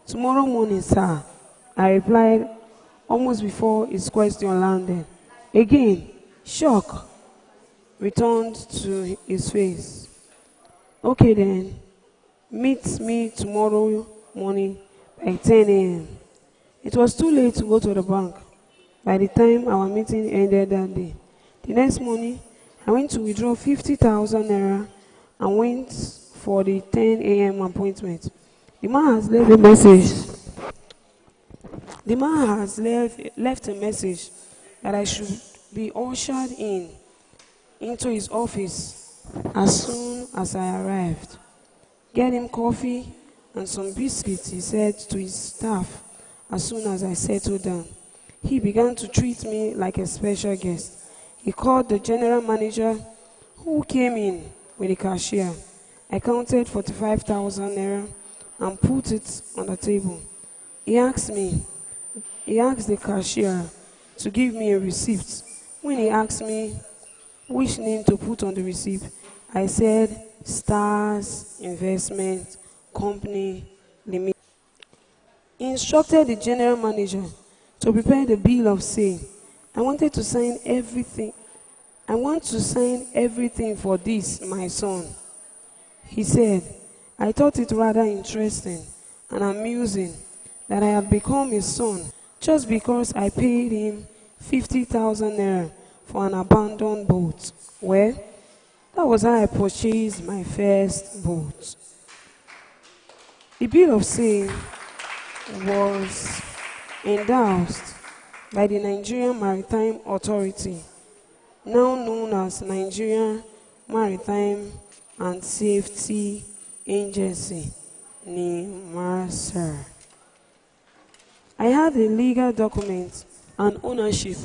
Tomorrow morning, sir, I replied almost before his question landed. Again, shock returned to his face. Okay then, meet me tomorrow morning by 10 a.m. It was too late to go to the bank by the time our meeting ended that day. The next morning, I went to withdraw 50,000 naira and went for the 10 a.m. appointment. The man has left a message. The man has left a message that I should be ushered into his office as soon as I arrived. Get him coffee and some biscuits, he said to his staff as soon as I settled down. He began to treat me like a special guest. He called the general manager who came in with the cashier. I counted 45,000 naira and put it on the table. He asked the cashier to give me a receipt. When he asked me which name to put on the receipt, I said Stars Investment Company Limited. He instructed the general manager to prepare the bill of sale. I want to sign everything for this, my son. He said, I thought it rather interesting and amusing that I had become his son just because I paid him 50,000 naira for an abandoned boat. Well, that was how I purchased my first boat. The bill of sale was endorsed by the Nigerian Maritime Authority, now known as Nigerian Maritime and Safety Agency, NIMASA. I had the legal documents and ownership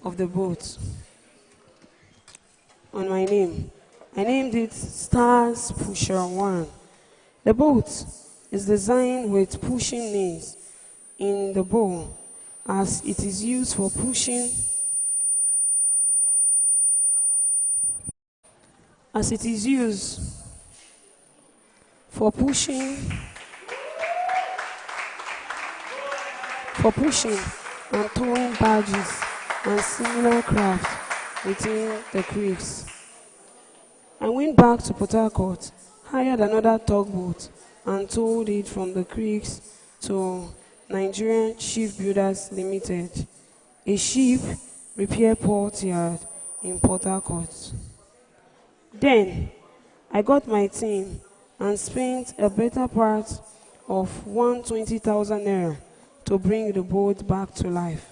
of the boat on my name. I named it Stars Pusher 1. The boat is designed with pushing knees in the bow as it is used for pushing and towing barges and similar craft within the creeks. I went back to Port Harcourt, hired another tugboat, and towed it from the creeks to Nigerian Shipbuilders Limited, a ship repair port yard in Port Harcourt. Then, I got my team and spent a better part of 120,000 naira to bring the boat back to life.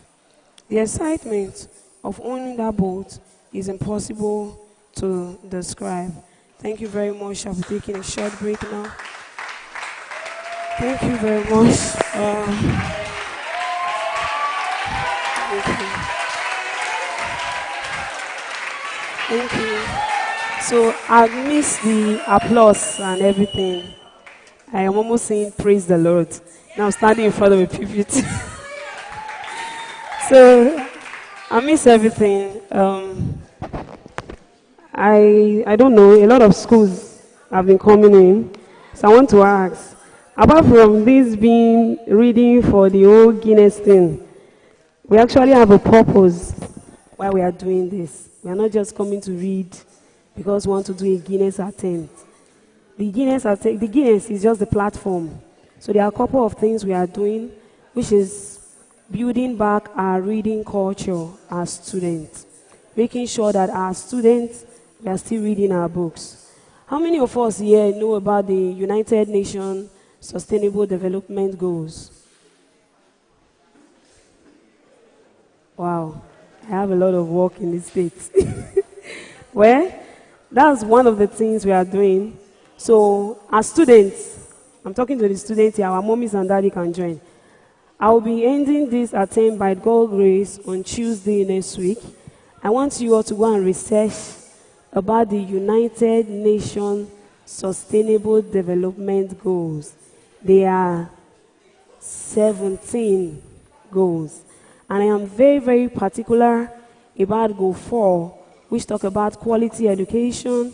The excitement of owning that boat is impossible to describe. Thank you very much. I'll be taking a short break now. Thank you very much. Thank you. So I missed the applause and everything. I am almost saying praise the Lord. Now I'm standing in front of a pulpit. So I miss everything. I don't know, a lot of schools have been coming in. So I want to ask, apart from this being reading for the whole Guinness thing, we actually have a purpose why we are doing this. We are not just coming to read because we want to do a Guinness attempt. The Guinness is just the platform. So there are a couple of things we are doing, which is building back our reading culture as students, making sure that our students, we are still reading our books. How many of us here know about the United Nations Sustainable Development Goals? Wow, I have a lot of work in this state. Well, that's one of the things we are doing. So, as students, I'm talking to the students here, our mommies and daddy can join. I will be ending this attempt by God's grace on Tuesday next week. I want you all to go and research about the United Nations Sustainable Development Goals. There are 17 goals. And I am very, very particular about Goal 4, which talk about quality education,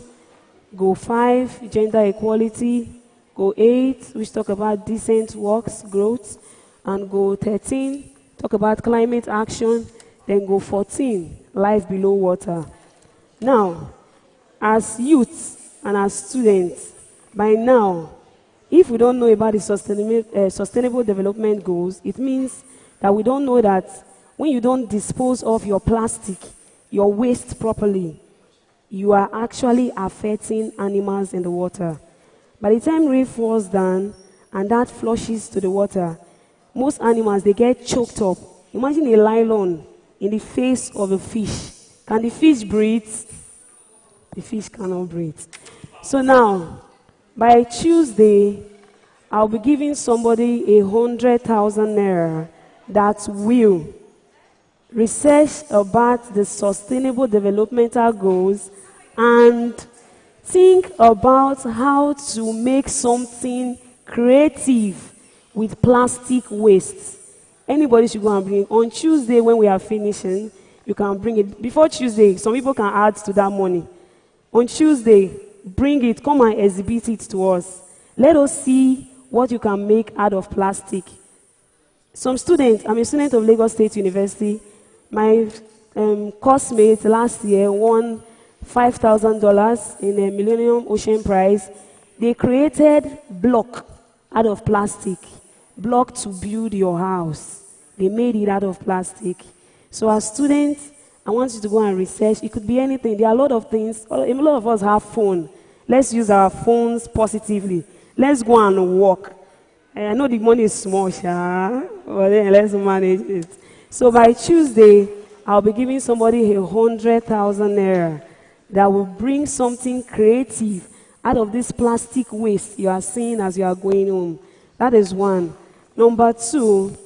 Goal 5, gender equality, Goal 8, which talk about decent works, growth. And goal 13, talk about climate action. Then goal 14, life below water. Now, as youths and as students, by now, if we don't know about the sustainable development goals, it means that we don't know that when you don't dispose of your plastic, your waste properly, you are actually affecting animals in the water. By the time rain falls down and that flushes to the water, most animals, they get choked up. Imagine a nylon in the face of a fish. Can the fish breathe? The fish cannot breathe. So now, by Tuesday, I'll be giving somebody 100,000 naira that will research about the sustainable developmental goals and think about how to make something creative with plastic waste. Anybody should go and bring it. On Tuesday, when we are finishing, you can bring it. Before Tuesday, some people can add to that money. On Tuesday, bring it, come and exhibit it to us. Let us see what you can make out of plastic. Some students, I'm a student of Lagos State University. My course mate last year won $5,000 in a Millennium Ocean Prize. They created block out of plastic, block to build your house. They made it out of plastic. So as students, I want you to go and research. It could be anything. There are a lot of things. A lot of us have phone. Let's use our phones positively. Let's go and walk. I know the money is small, but then let's manage it. So by Tuesday, I'll be giving somebody 100,000 naira that will bring something creative out of this plastic waste you are seeing as you are going home. That is one. Number two,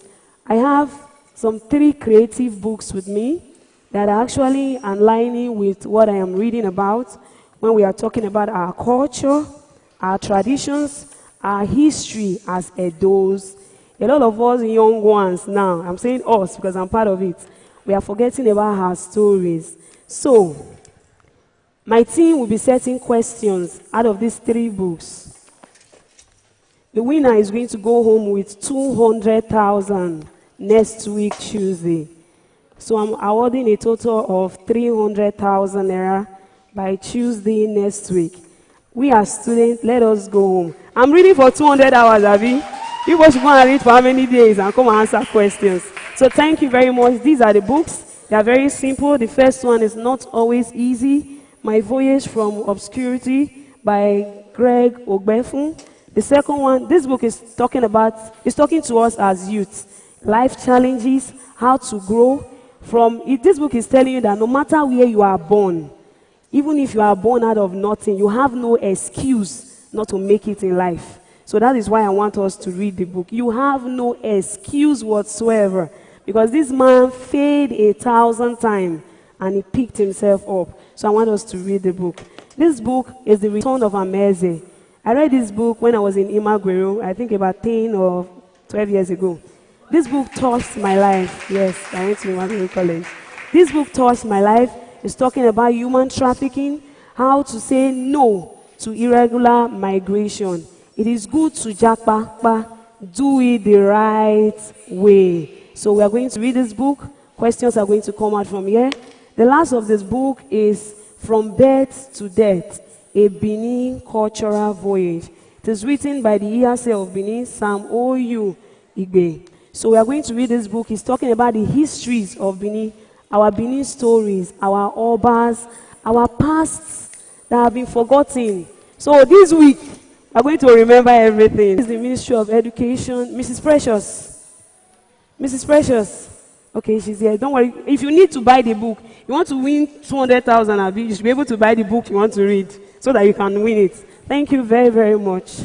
I have some 3 creative books with me that are actually aligning with what I am reading about when we are talking about our culture, our traditions, our history as Edos. A lot of us young ones now, I'm saying us because I'm part of it, we are forgetting about our stories. So, my team will be setting questions out of these 3 books. The winner is going to go home with 200,000 next week, Tuesday. So I'm awarding a total of 300,000 naira by Tuesday next week. We are students, let us go home. I'm reading for 200 hours, Abby. You guys should go and read for how many days and come and answer questions. So thank you very much. These are the books. They are very simple. The first one is Not Always Easy, My Voyage from Obscurity by Greg Ogbefun. The second one, this book is talking to us as youth. Life challenges, how to grow. This book is telling you that no matter where you are born, even if you are born out of nothing, you have no excuse not to make it in life. So that is why I want us to read the book. You have no excuse whatsoever. Because this man failed 1,000 times and he picked himself up. So I want us to read the book. This book is The Return of Amaeze. I read this book when I was in Imagwero, I think about 10 or 12 years ago. This book touched my life. Yes, I went to Imagwero College. This book touched my life. It's talking about human trafficking, how to say no to irregular migration. It is good to japa, do it the right way. So we are going to read this book. Questions are going to come out from here. The last of this book is From Birth to Death, a Benin Cultural Voyage. It is written by the EAC of Benin, Sam O.U. Igbe. So we are going to read this book. It's talking about the histories of Benin, our Benin stories, our obas, our pasts that have been forgotten. So this week, we are going to remember everything. This is the Ministry of Education. Mrs. Precious. Mrs. Precious. Okay, she's here. Don't worry. If you need to buy the book, you want to win 200,000, you should be able to buy the book you want to read so that you can win it. Thank you very, very much.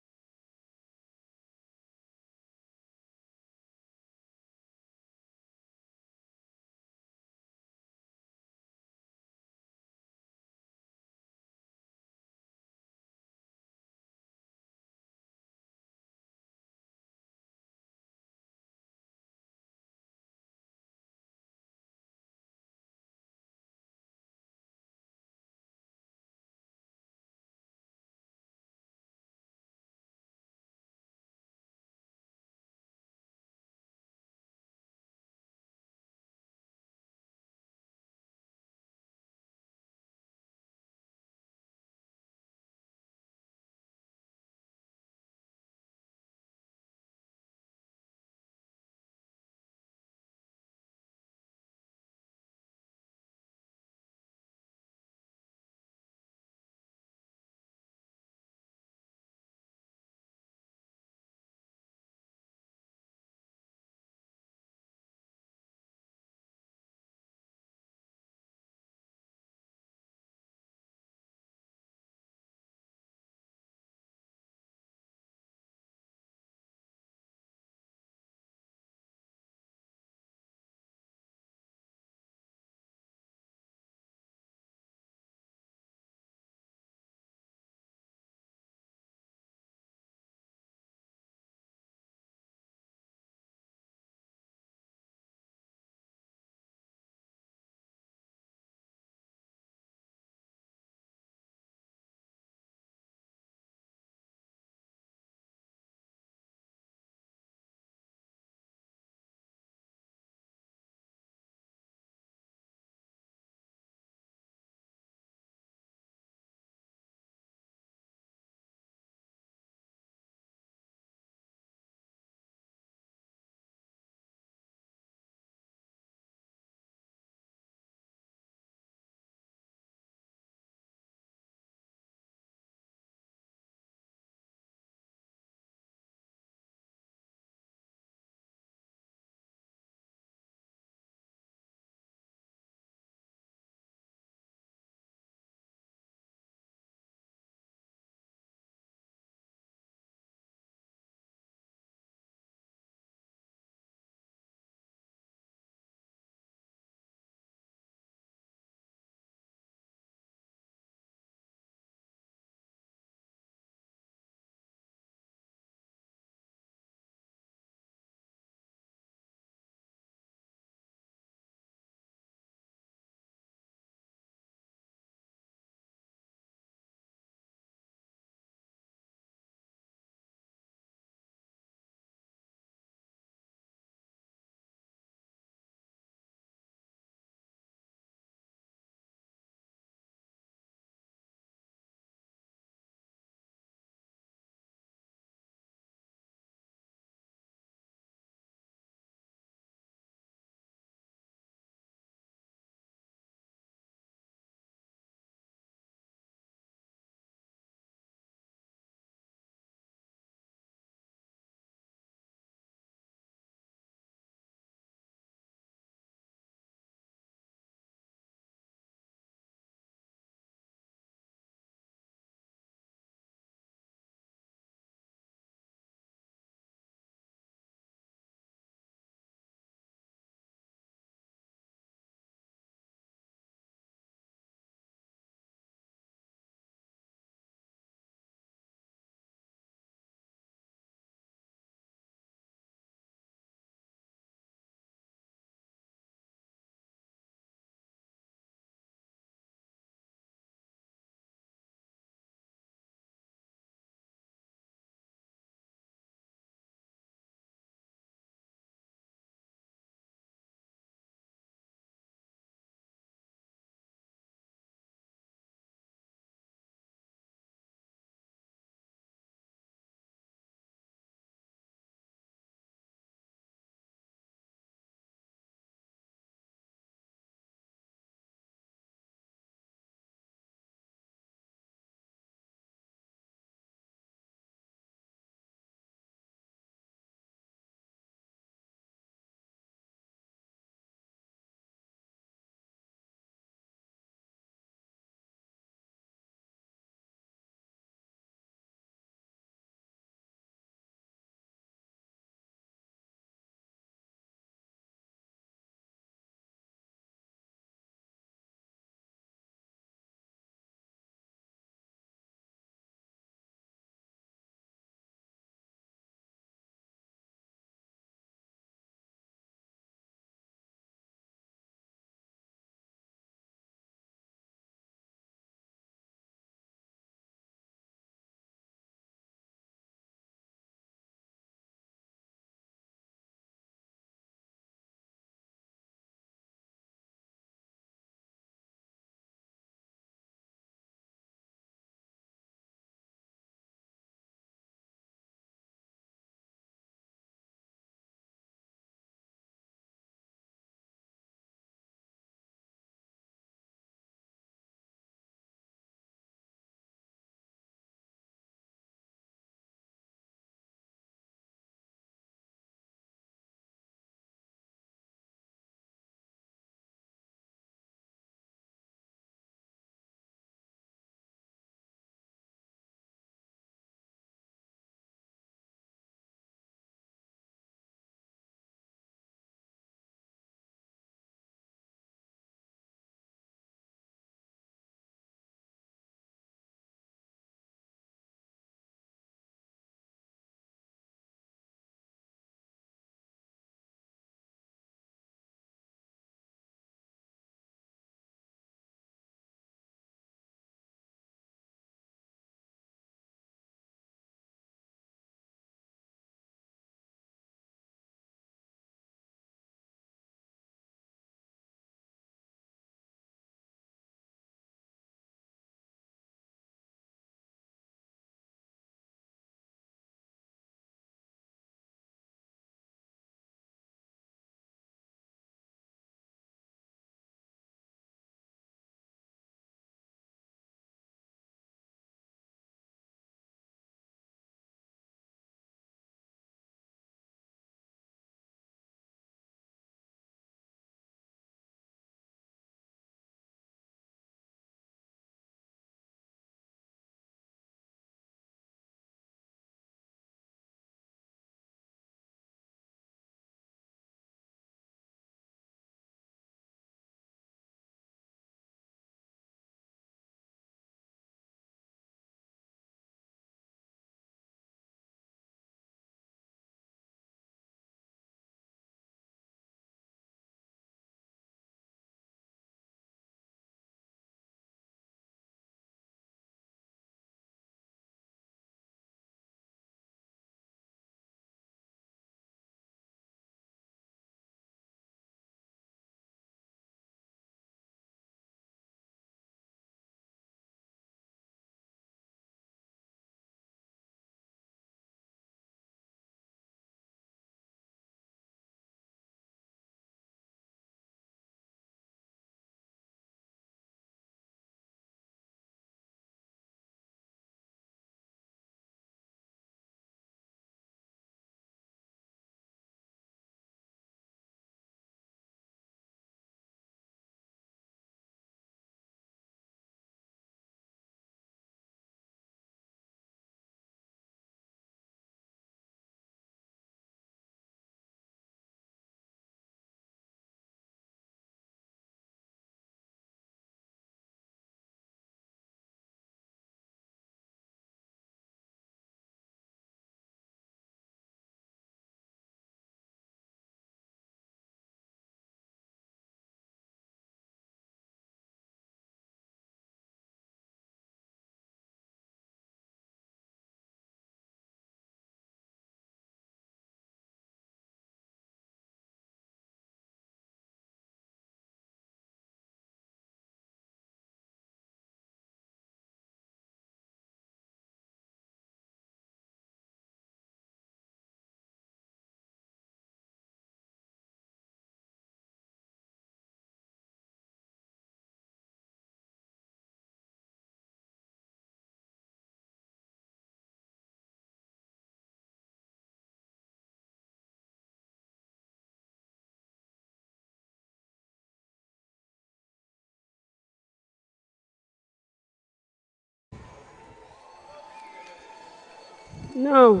Now,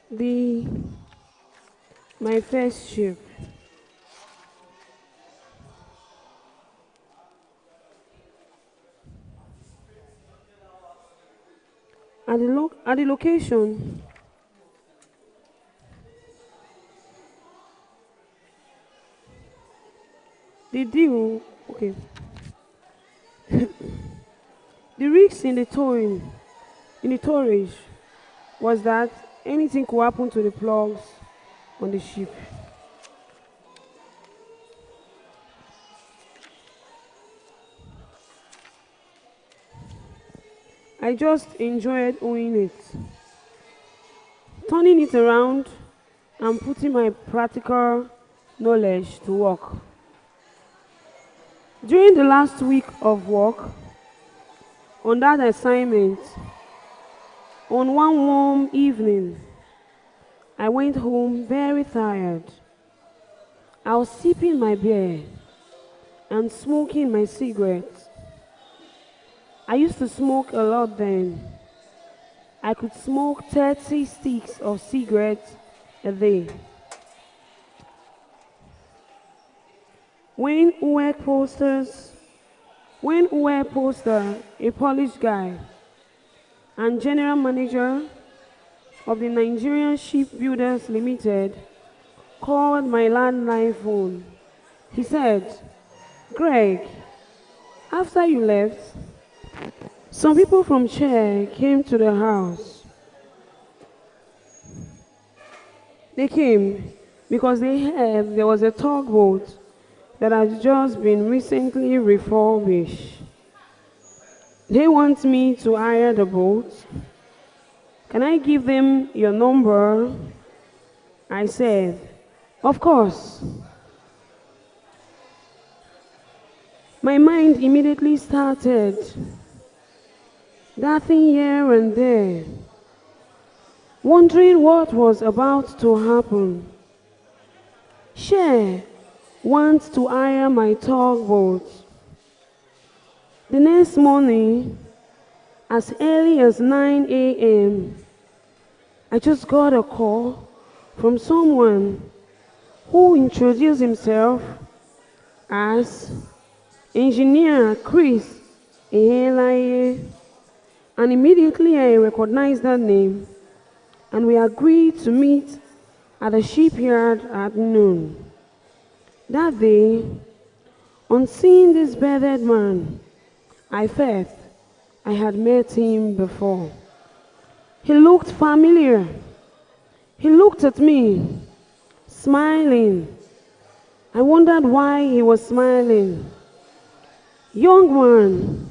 the my first ship. At the location, the deal. Okay. The risk in the towage, was that anything could happen to the plugs on the ship. I just enjoyed owning it, turning it around and putting my practical knowledge to work. During the last week of work on that assignment, on one warm evening, I went home very tired. I was sipping my beer and smoking my cigarette. I used to smoke a lot then. I could smoke 30 sticks of cigarettes a day. When Uwe Poster, a Polish guy and general manager of the Nigerian Shipbuilders Limited, called my landline phone, he said, "Greg, after you left, some people from Chair came to the house. They came because they heard there was a tugboat that has just been recently refurbished. They want me to hire the boat. Can I give them your number?" I said, "Of course." My mind immediately started darting here and there, wondering what was about to happen. Share wants to hire my tugboat. The next morning, as early as 9 a.m., I just got a call from someone who introduced himself as Engineer Chris Ehelaye, and immediately I recognized that name, and we agreed to meet at the shipyard at noon. That day, on seeing this bearded man, I felt I had met him before. He looked familiar. He looked at me, smiling. I wondered why he was smiling. "Young man,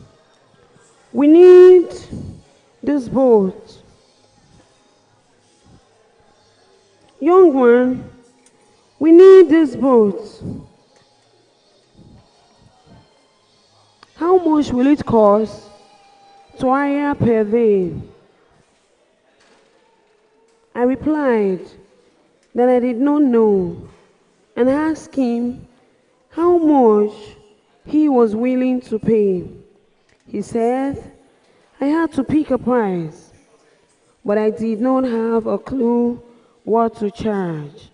we need this boat. Young man, we need this boat. How much will it cost to hire per day?" I replied that I did not know and asked him how much he was willing to pay. He said I had to pick a price, but I did not have a clue what to charge.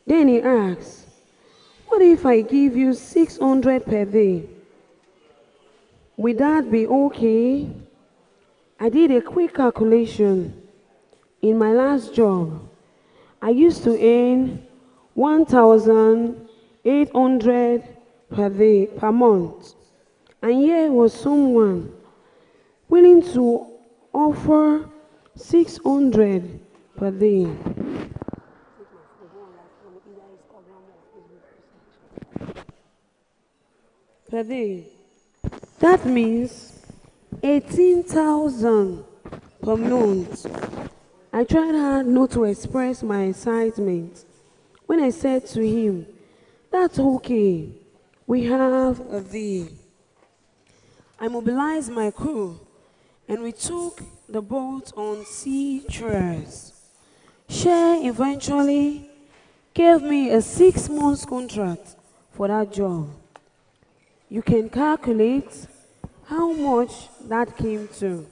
Then he asked, "What if I give you 600 per day? Would that be okay?" I did a quick calculation. In my last job, I used to earn 1,800 per month. And here was someone willing to offer 600 per day. Per day. That means 18,000 per month. I tried hard not to express my excitement when I said to him, "That's okay, we have a deal." I mobilized my crew and we took the boat on sea trials. Share eventually gave me a 6-month contract for that job. You can calculate How much that came to?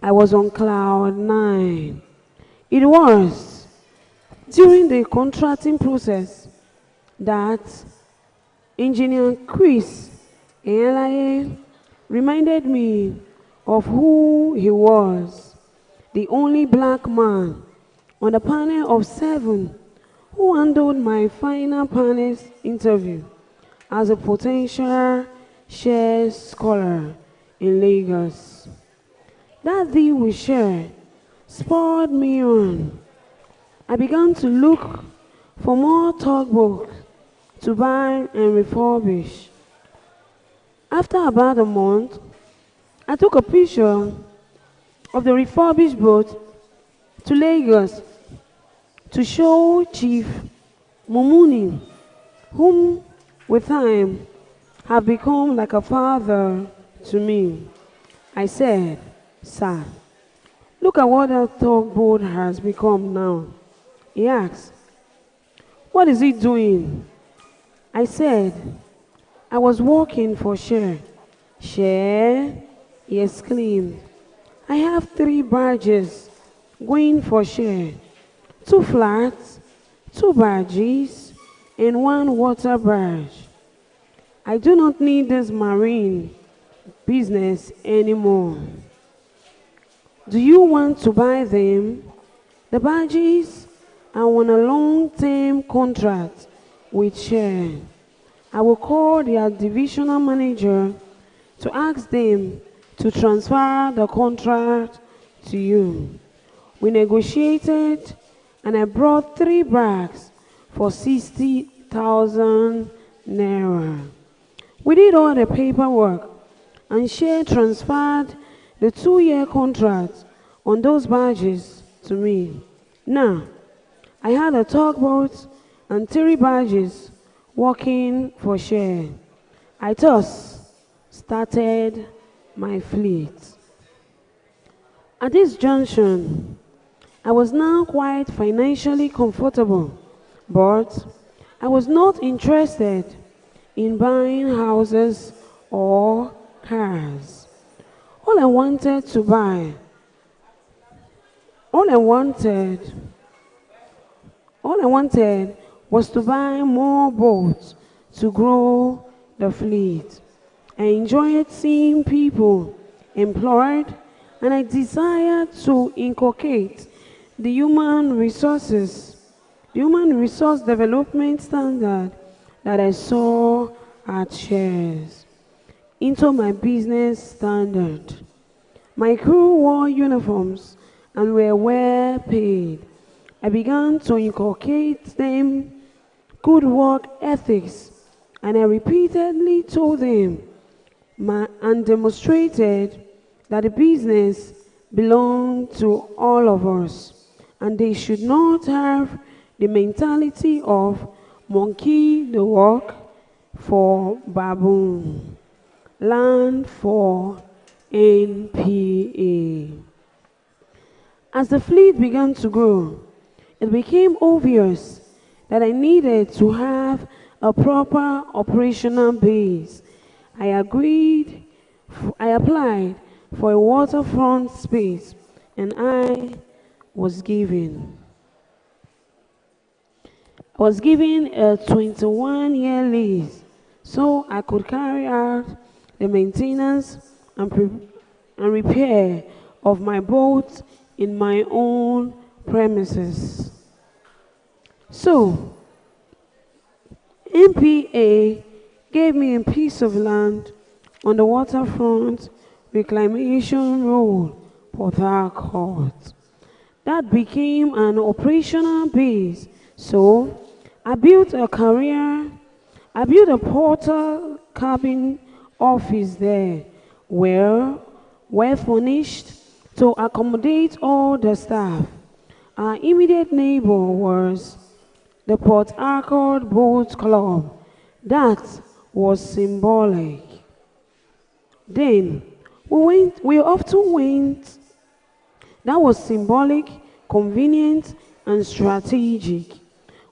I was on cloud nine. It was during the contracting process that Engineer Chris Elaye reminded me of who he was, the only black man on the panel of 7 who handled my final panel's interview as a potential share scholar in Lagos. That deal we shared spurred me on. I began to look for more tugboats to buy and refurbish. After about a month, I took a picture of the refurbished boat to Lagos to show Chief Mumuni, whom with time have become like a father to me. I said, "Sir, look at what that tugboat has become now." He asked, "What is it doing?" I said, "I was working for share." "Share?" he exclaimed. "I have 3 barges going for share, 2 flats, 2 barges, and 1 water barge. I do not need this marine business anymore. Do you want to buy them?" The barges are on a long-term contract with share. I will call their divisional manager to ask them to transfer the contract to you. We negotiated and I brought 3 bags for 60,000 naira. We did all the paperwork and share transferred the 2-year contract on those barges to me. Now, I had a tugboat and 3 barges working for share. I thus started my fleet. At this junction, I was now quite financially comfortable, but I was not interested in buying houses or cars. All I wanted was to buy more boats to grow the fleet. I enjoyed seeing people employed, and I desired to inculcate the human resource development standard that I saw at shares into my business standard. My crew wore uniforms and were well paid. I began to inculcate them good work ethics, and I repeatedly told them and demonstrated that the business belonged to all of us, and they should not have the mentality of monkey the work for baboon. Land for NPA. As the fleet began to grow, it became obvious that I needed to have a proper operational base. I applied for a waterfront space, and I was given a 21-year lease so I could carry out the maintenance and repair of my boat in my own premises. So, MPA gave me a piece of land on the waterfront reclamation road, Port Harcourt. That became an operational base, so I built a porter cabin office there, well furnished to accommodate all the staff. Our immediate neighbor was the Port Harcourt Boat Club. That was symbolic. Then we often went. That was symbolic, convenient, and strategic.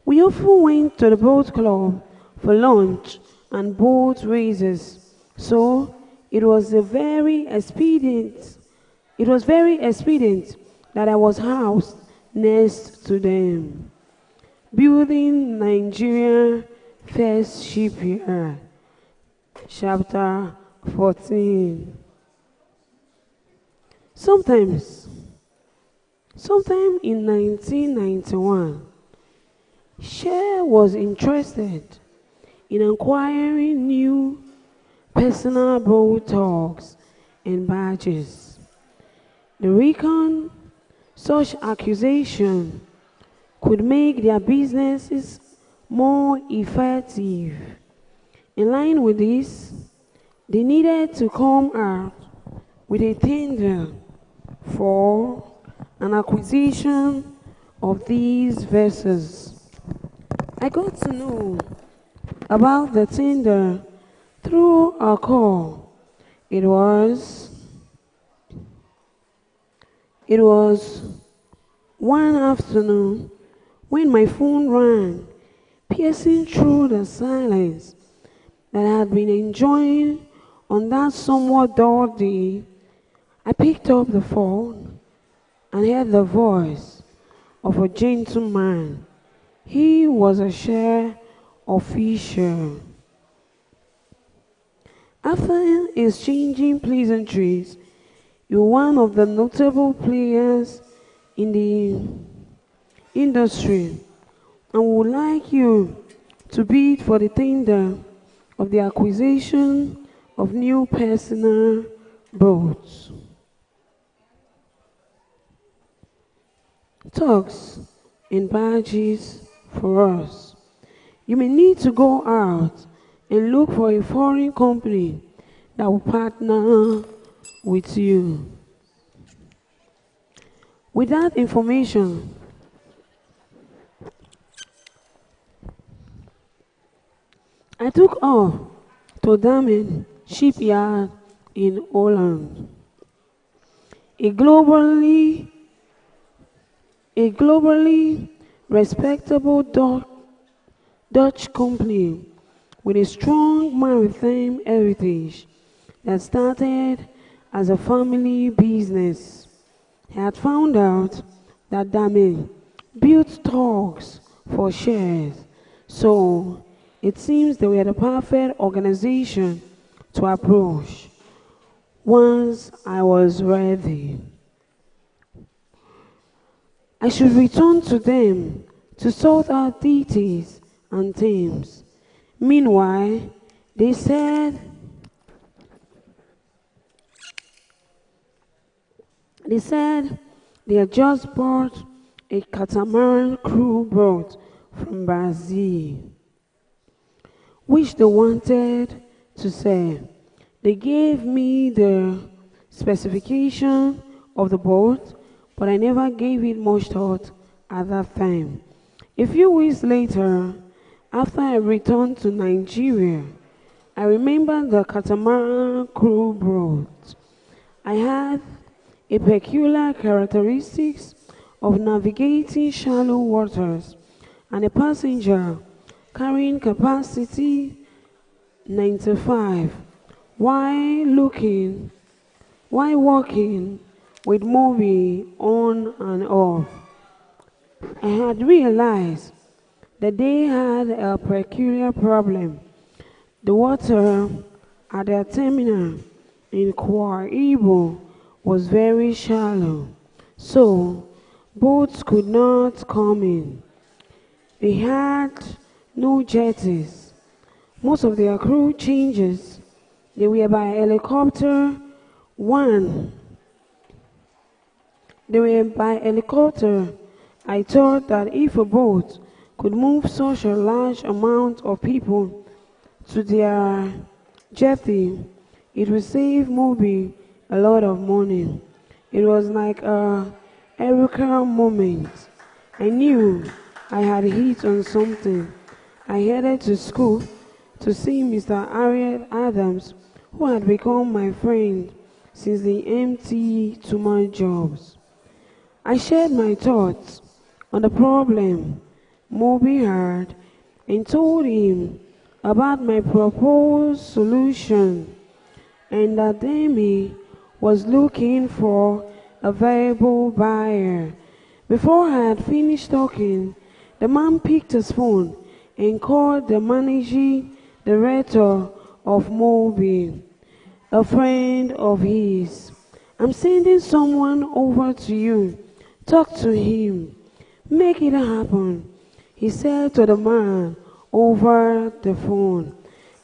We often went to the boat club for lunch and boat races, so It was a very expedient. It was very expedient that I was housed next to them, building Nigeria first shipyard. Chapter 14. Sometimes, sometime in 1991, Cher was interested in acquiring new personal boat talks and badges. The reckon such accusation could make their businesses more effective. In line with this, they needed to come out with a tender for an acquisition of these vessels. I got to know about the tender through a call. It was one afternoon when my phone rang, piercing through the silence that I had been enjoying on that somewhat dull day. I picked up the phone and heard the voice of a gentleman. He was a Cher official. After exchanging pleasantries, you were one of the notable players in the industry and would like you to bid for the tender of the acquisition of new personal boats. Talks and badges for us. You may need to go out and look for a foreign company that will partner with you. With that information, I took off to Benin shipyard in Holland, a globally respectable Dutch company with a strong maritime heritage that started as a family business. I had found out that Dame built tugs for shares, so it seems they were the perfect organization to approach once I was ready. I should return to them to sort out details and themes. Meanwhile, they said they had just bought a catamaran crew boat from Brazil, which they wanted to sell. They gave me the specification of the boat, but I never gave it much thought at that time. A few weeks later, after I returned to Nigeria, I remembered the catamaran crew boat. I had a peculiar characteristics of navigating shallow waters and a passenger carrying capacity 95 while walking with movie on and off. I had realized that they had a peculiar problem. The water at their terminal in Kwa Ibo was very shallow, so boats could not come in. They had no jetties. Most of their crew changes, they were by helicopter. I thought that if a boat could move such a large amount of people to their jetty, it would save Moby a lot of money. It was like a eureka moment. I knew I had hit on something. I headed to school to see Mr. Harriet Adams, who had become my friend since the empty tumor jobs. I shared my thoughts on the problem Moby had and told him about my proposed solution. and that Demi was looking for a valuable buyer. Before I had finished talking, the man picked his phone and called the managing director of Mobi, a friend of his. I'm sending someone over to you. Talk to him. Make it happen, he said to the man over the phone.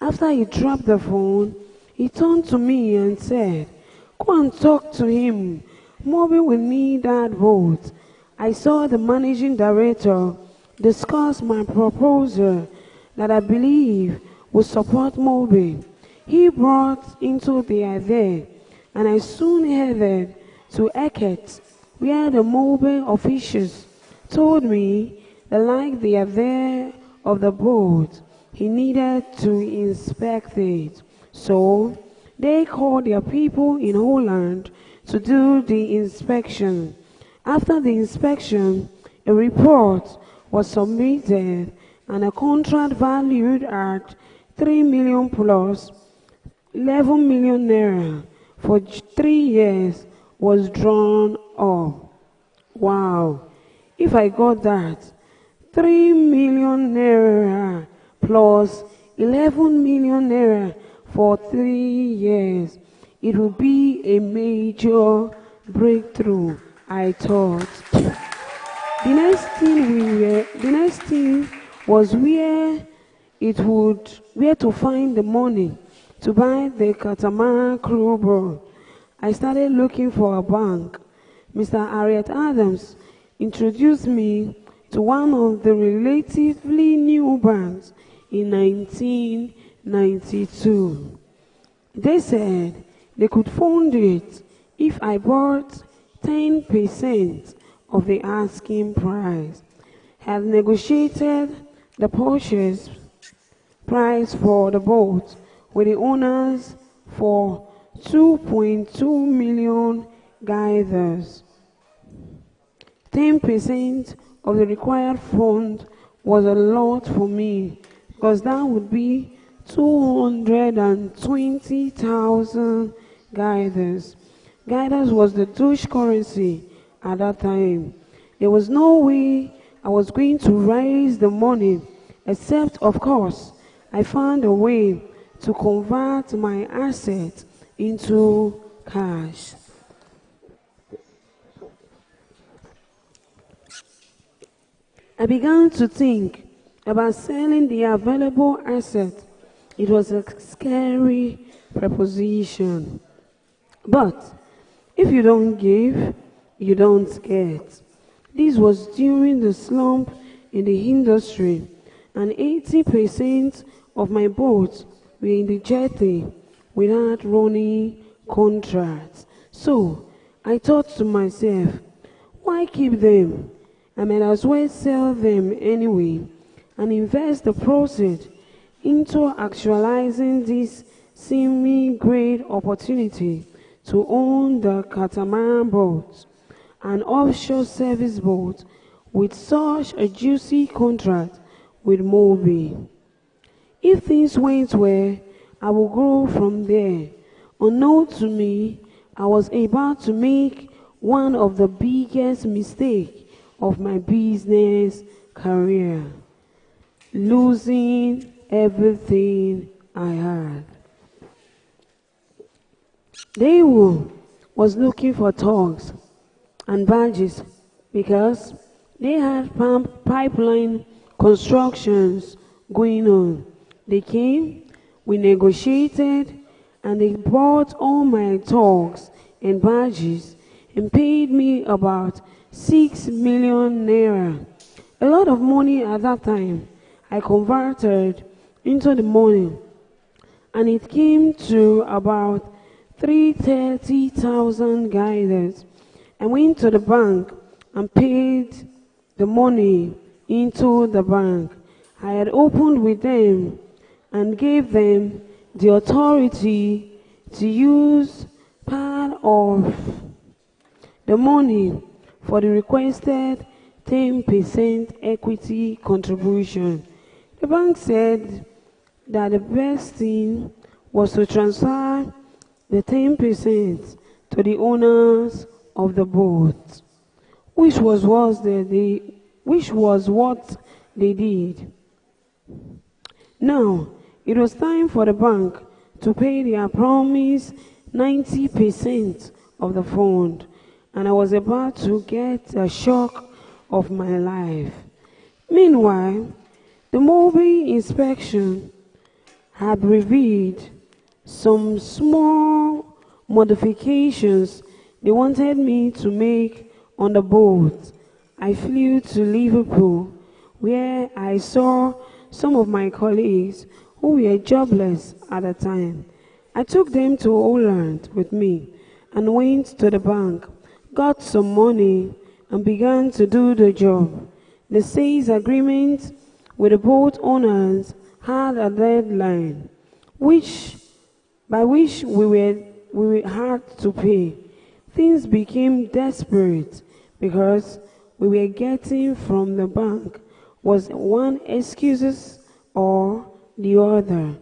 After he dropped the phone, he turned to me and said, "Go and talk to him. Mobi will need that vote." I saw the managing director discuss my proposal that I believe would support Mobi. He brought into the idea, and I soon headed to Eket, where the Mobi officials told me that like the idea of the boat, he needed to inspect it. So they called their people in Holland to do the inspection. After the inspection, a report was submitted and a contract valued at 3 million plus 11 million naira for 3 years was drawn up. Wow! If I got that, 3 million naira plus 11 million naira for 3 years, it would be a major breakthrough, I thought. The next thing was where to find the money to buy the catamaran crew boat. I started looking for a bank. Mr. Harriet Adams introduced me to one of the relatively new banks in 1992. They said they could fund it if I bought 10% of the asking price. Have negotiated the purchase price for the boat with the owners for 2.2 million guilders. 10% of the required fund was a lot for me because that would be 220,000 guilders. Guilders was the Dutch currency at that time. There was no way I was going to raise the money, except, of course, I found a way to convert my assets into cash. I began to think about selling the available asset. It was a scary proposition. But if you don't give, you don't get. This was during the slump in the industry, and 80% of my boats were in the jetty without running contracts. So I thought to myself, why keep them? I might as well sell them anyway and invest the proceeds into actualizing this seeming great opportunity to own the catamaran boat, an offshore service boat with such a juicy contract with Mobi. If things went well, I would grow from there. Unknown to me, I was about to make one of the biggest mistakes of my business career, losing everything I had. Daewoo was looking for tugs and barges because they had pipeline constructions going on. They came, we negotiated, and they bought all my tugs and barges and paid me about 6 million naira. A lot of money at that time. I converted into the money, and it came to about 330,000 guilders. I went to the bank and paid the money into the bank. I had opened with them and gave them the authority to use part of the money for the requested 10% equity contribution. The bank said that the best thing was to transfer the 10% to the owners of the boat, which was what they did. Now, it was time for the bank to pay their promised 90% of the fund, and I was about to get a shock of my life. Meanwhile, the mobile inspection had revealed some small modifications they wanted me to make on the boat. I flew to Liverpool, where I saw some of my colleagues who were jobless at the time. I took them to Holland with me and went to the bank, got some money, and began to do the job. The sales agreement with the boat owners had a deadline, by which we had to pay. Things became desperate because we were getting from the bank was one excuses or the other,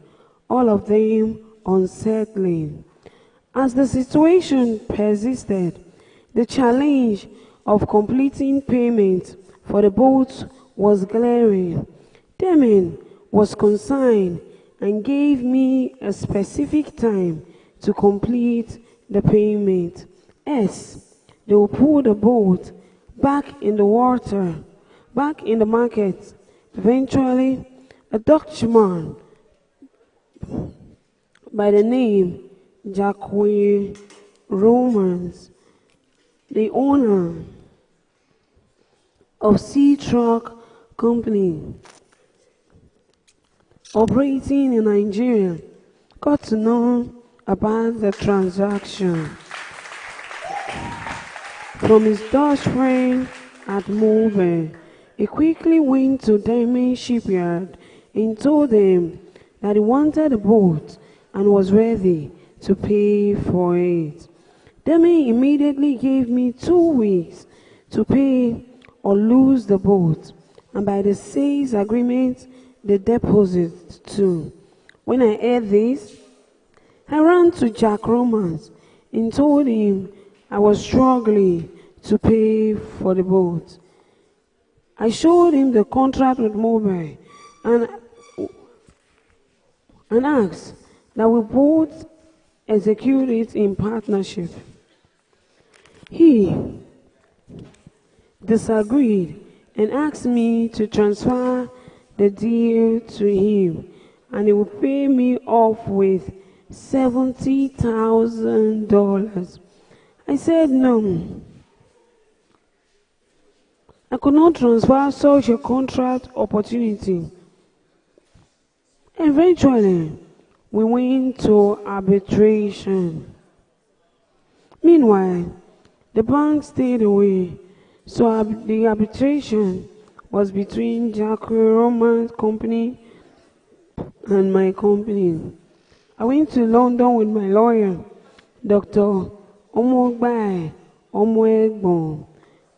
all of them unsettling. As the situation persisted, the challenge of completing payment for the boat was glaring. Demin was consigned and gave me a specific time to complete the payment. Yes, they will pull the boat back in the water, back in the market. Eventually, a Dutchman by the name Jacques Romans, the owner of Sea Truck Company operating in Nigeria, got to know about the transaction from his Dutch friend at Mobile. He quickly went to Diamond Shipyard and told them that he wanted a boat and was ready to pay for it. Diamond immediately gave me 2 weeks to pay or lose the boat, and by the sales agreement, the deposit too. When I heard this, I ran to Jack Romans and told him I was struggling to pay for the boat. I showed him the contract with Mobile and asked that we both execute it in partnership. He disagreed and asked me to transfer the deal to him, and he would pay me off with $70,000. I said no. I could not transfer such a contract opportunity. Eventually, we went to arbitration. Meanwhile, the bank stayed away, so the arbitration was between Jack Roman's company and my company. I went to London with my lawyer, Dr. Omogbai Omoegbon,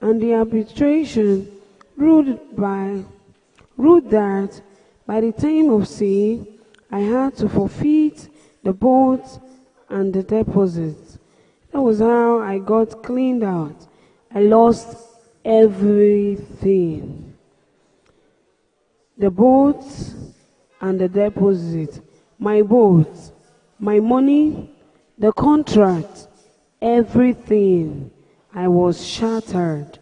and the arbitration ruled that by the time of sale, I had to forfeit the boat and the deposit. That was how I got cleaned out. I lost everything. The boat and the deposit, my boat, my money, the contract, everything. I was shattered.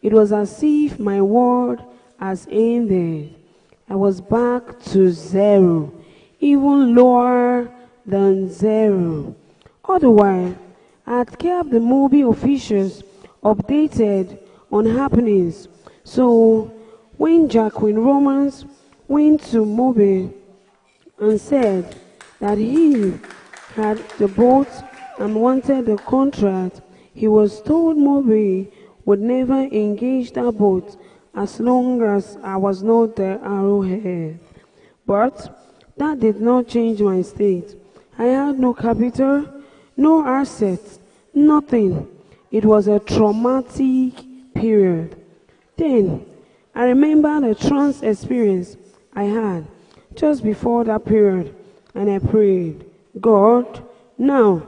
It was as if my world has ended. I was back to zero, even lower than zero. Otherwise, I had kept the mobile officials updated on happenings. So when Jacqueline Romans went to Mobile and said that he had the boat and wanted the contract, he was told Mobile would never engage that boat as long as I was not the arrowhead. But that did not change my state. I had no capital, no assets, nothing. It was a traumatic period. Then, I remember the trance experience I had just before that period, and I prayed, God, now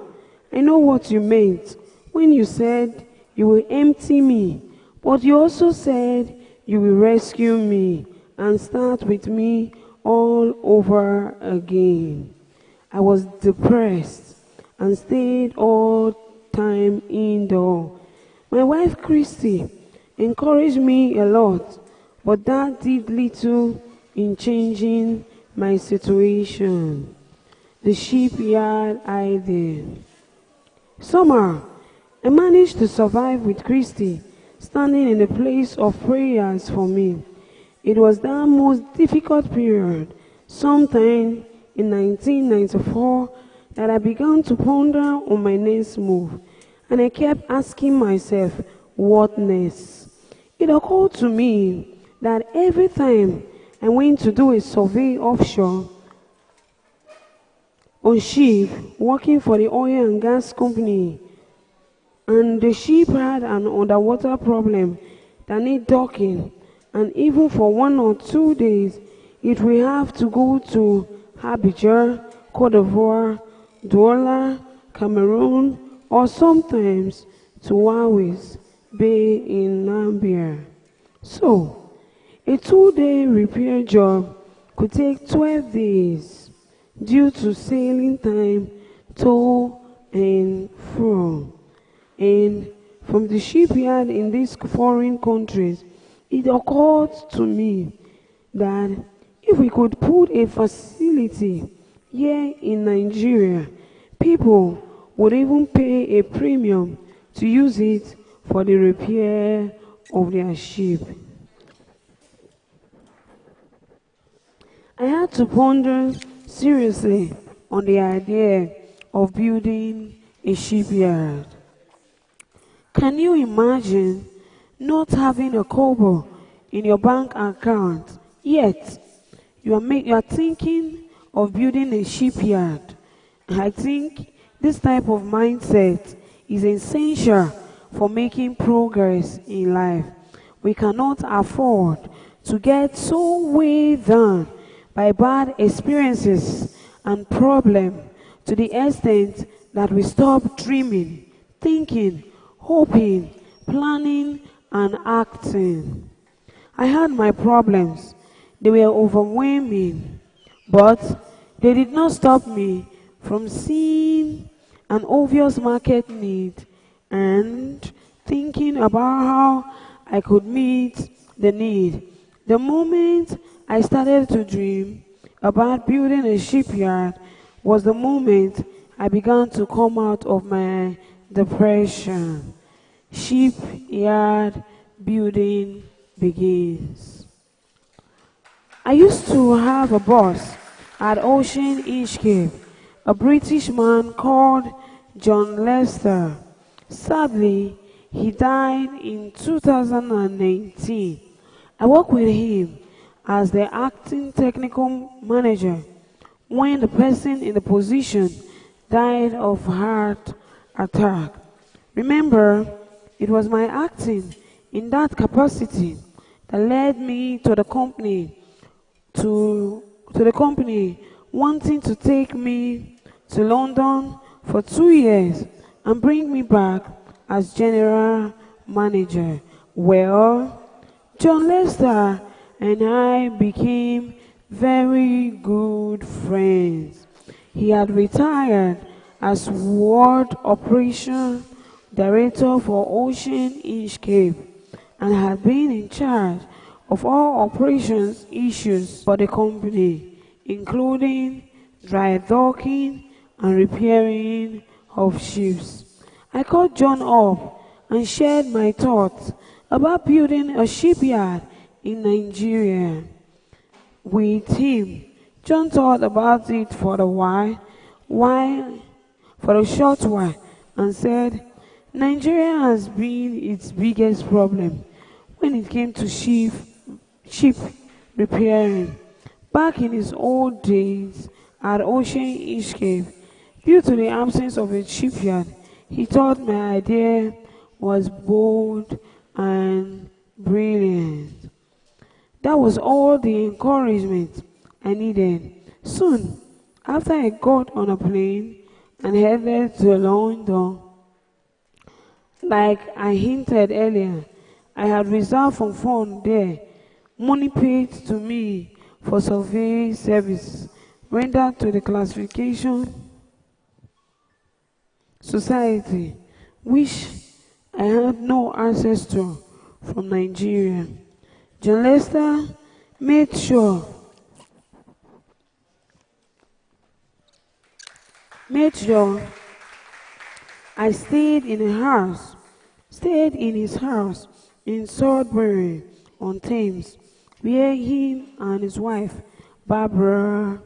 I know what you meant when you said you will empty me, but you also said you will rescue me and start with me all over again. I was depressed and stayed all time indoor. My wife Christy encouraged me a lot, but that did little in changing my situation. The shipyard idea. Somehow, I managed to survive with Christy standing in the place of prayers for me. It was that most difficult period, sometime in 1994, that I began to ponder on my next move, and I kept asking myself, what next? It occurred to me that every time I went to do a survey offshore on ship working for the oil and gas company, and the ship had an underwater problem that need docking, and even for 1 or 2 days, it will have to go to Abidjan, Cote d'Ivoire, Douala, Cameroon, or sometimes to Wawis Bay in Namibia. So, a 2-day repair job could take 12 days due to sailing time, to and fro. And from the shipyard in these foreign countries, it occurred to me that if we could put a facility here in Nigeria, people would even pay a premium to use it for the repair of their ship. I had to ponder seriously on the idea of building a shipyard. Can you imagine not having a kobo in your bank account, yet you are thinking of building a shipyard? I think this type of mindset is essential for making progress in life. We cannot afford to get so weighed down by bad experiences and problems to the extent that we stop dreaming, thinking, hoping, planning, and acting. I had my problems. They were overwhelming, but they did not stop me from seeing an obvious market need and thinking about how I could meet the need. The moment I started to dream about building a shipyard was the moment I began to come out of my depression. Shipyard building begins. I used to have a boss at Ocean Inchcape, a British man called John Lester. Sadly, he died in 2019. I worked with him as the acting technical manager when the person in the position died of heart attack. Remember, it was my acting in that capacity that led me to the company wanting to take me to London for 2 years and bring me back as general manager. Well, John Lester and I became very good friends. He had retired as World Operation Director for Ocean Inchcape and had been in charge of all operations issues for the company, including dry docking and repairing of ships. I called John up and shared my thoughts about building a shipyard in Nigeria with him. John thought about it for a short while, and said, Nigeria has been its biggest problem when it came to ship repairing. Back in his old days at Ocean Inchcape, due to the absence of a shipyard, he thought my idea was bold and brilliant. That was all the encouragement I needed. Soon, after I got on a plane and headed to London. Like I hinted earlier, I had reserved some fund there, money paid to me for survey service rendered to the classification society, which I had no access to from Nigeria. John Lester made sure I stayed in his house in Sudbury on Thames, where he and his wife Barbara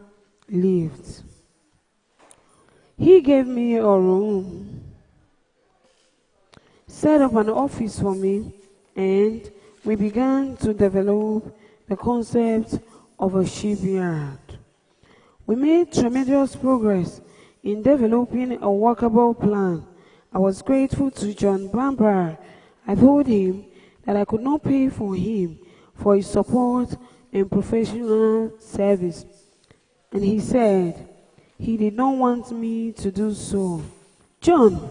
lived. He gave me a room, set up an office for me, and we began to develop the concept of a shipyard. We made tremendous progress in developing a workable plan. I was grateful to John Bamber. I told him that I could not pay for him for his support and professional service, and he said he did not want me to do so. John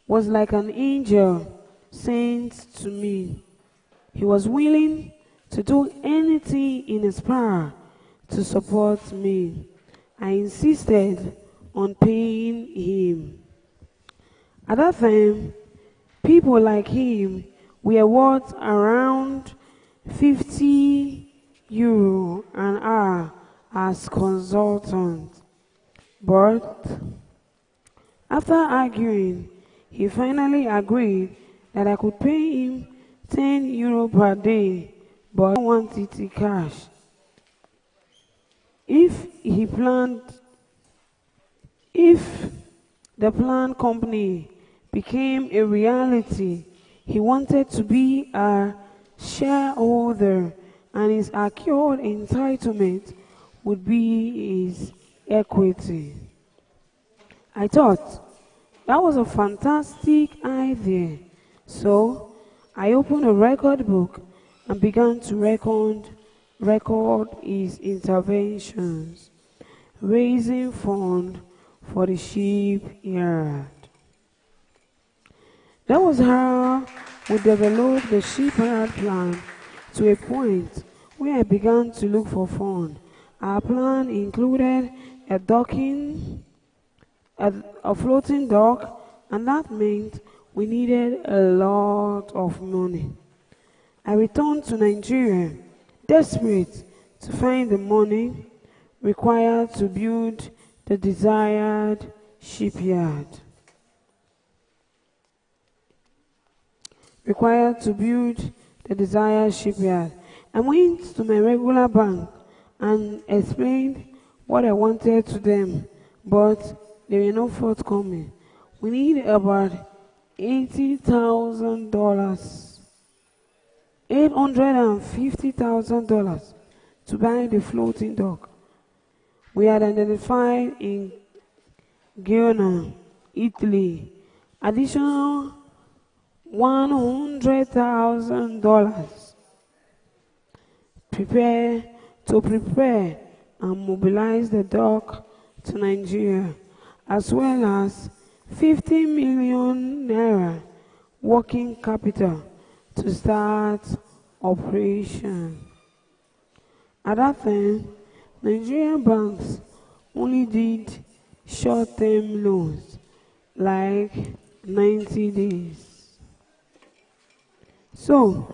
was like an angel sent to me. He was willing to do anything in his power to support me. I insisted on paying him. At that time, people like him were worth around €50 an hour as consultants. But after arguing, he finally agreed that I could pay him €10 per day, but I wanted it in cash. If the planned company became a reality, he wanted to be a shareholder, and his accrued entitlement would be his equity. I thought that was a fantastic idea, so I opened a record book and began to record his interventions, raising funds for the shipyard. That was how we developed the shipyard plan to a point where I began to look for funds. Our plan included a floating dock, and that meant we needed a lot of money. I returned to Nigeria, desperate to find the money required to build the desired shipyard. I went to my regular bank and explained what I wanted to them, but they were not forthcoming. We need about $80,000, $850,000 to buy the floating dock. We had identified in Ghana, Italy, additional $100,000 prepare and mobilize the dock to Nigeria, as well as 50 million naira working capital to start operation. At that time, Nigerian banks only did short-term loans, like 90 days. So,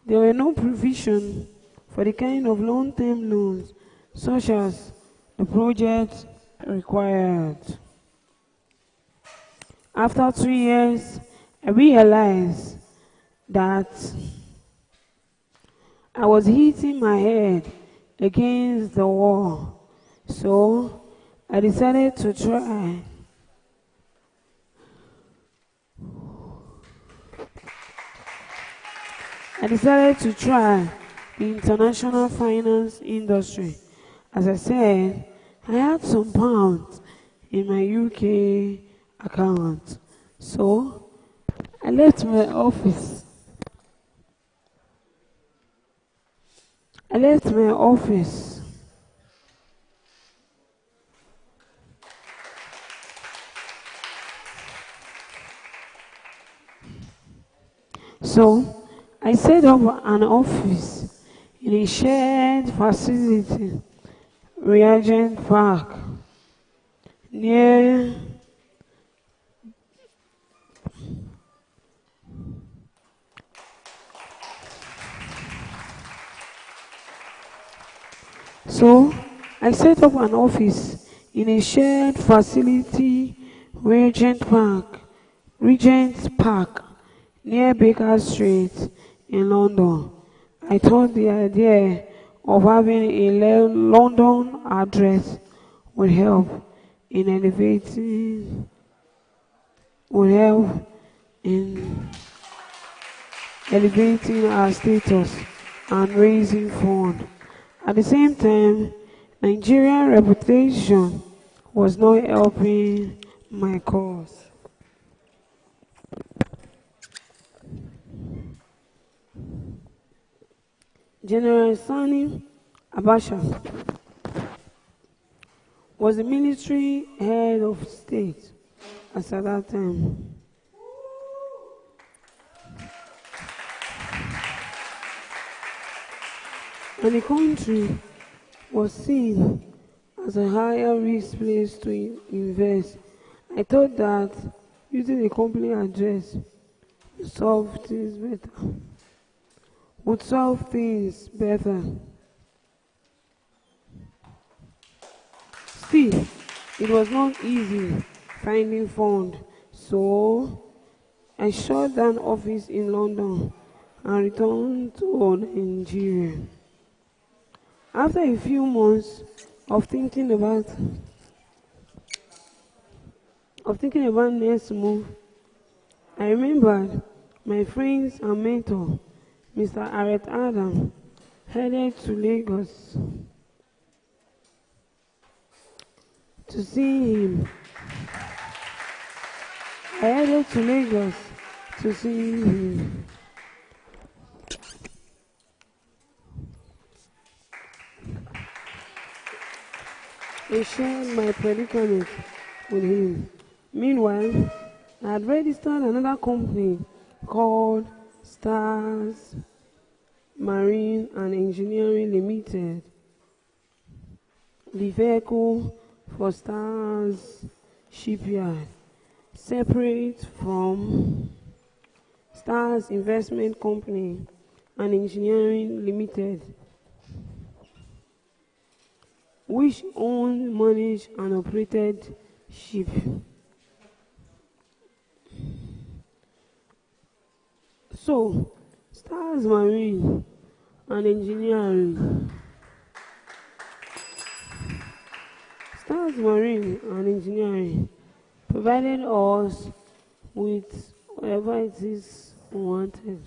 there were no provision for the kind of long-term loans such as the project required. After 2 years, I realized that I was hitting my head against the wall. So I decided to try. The international finance industry. As I said, I had some pounds in my UK account. So I left my office. So I set up an office in a shared facility, Reagent Park, near So I set up an office in a shared facility, Regent Park, near Baker Street in London. I thought the idea of having a London address would help in would help in elevating our status and raising funds. At the same time, Nigerian reputation was not helping my cause. General Sani Abacha was the military head of state as at that time. And the country was seen as a higher risk place to invest. I thought that using a company address would solve things better. Still, it was not easy finding funds, so I shut down office in London and returned to Nigeria. After a few months of thinking about next move, I remembered my friends and mentor, Mr. Adam, headed to Lagos to see him. I headed to Lagos to see him. I shared my predicament with him. Meanwhile, I had registered another company called Stars Marine and Engineering Limited. The vehicle for Stars Shipyard, separate from Stars Investment Company and Engineering Limited, which owned, managed, and operated ship. So, Stars Marine and Engineering. Stars Marine and Engineering provided us with whatever it is we wanted.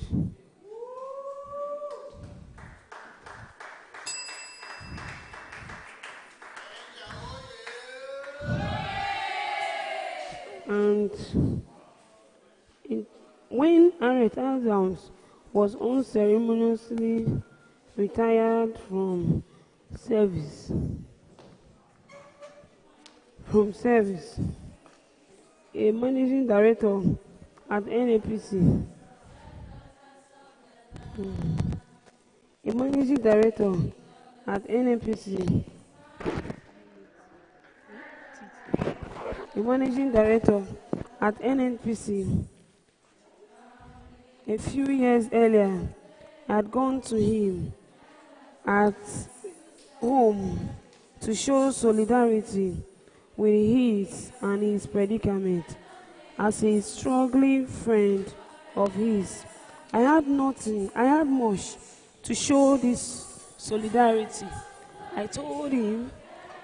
And when Harriet Adams was unceremoniously retired from service, a managing director at NAPC, a managing director at NAPC, a managing director at NNPC. A few years earlier, I had gone to him at home to show solidarity with his and his predicament. As a struggling friend of his, I had much to show this solidarity. I told him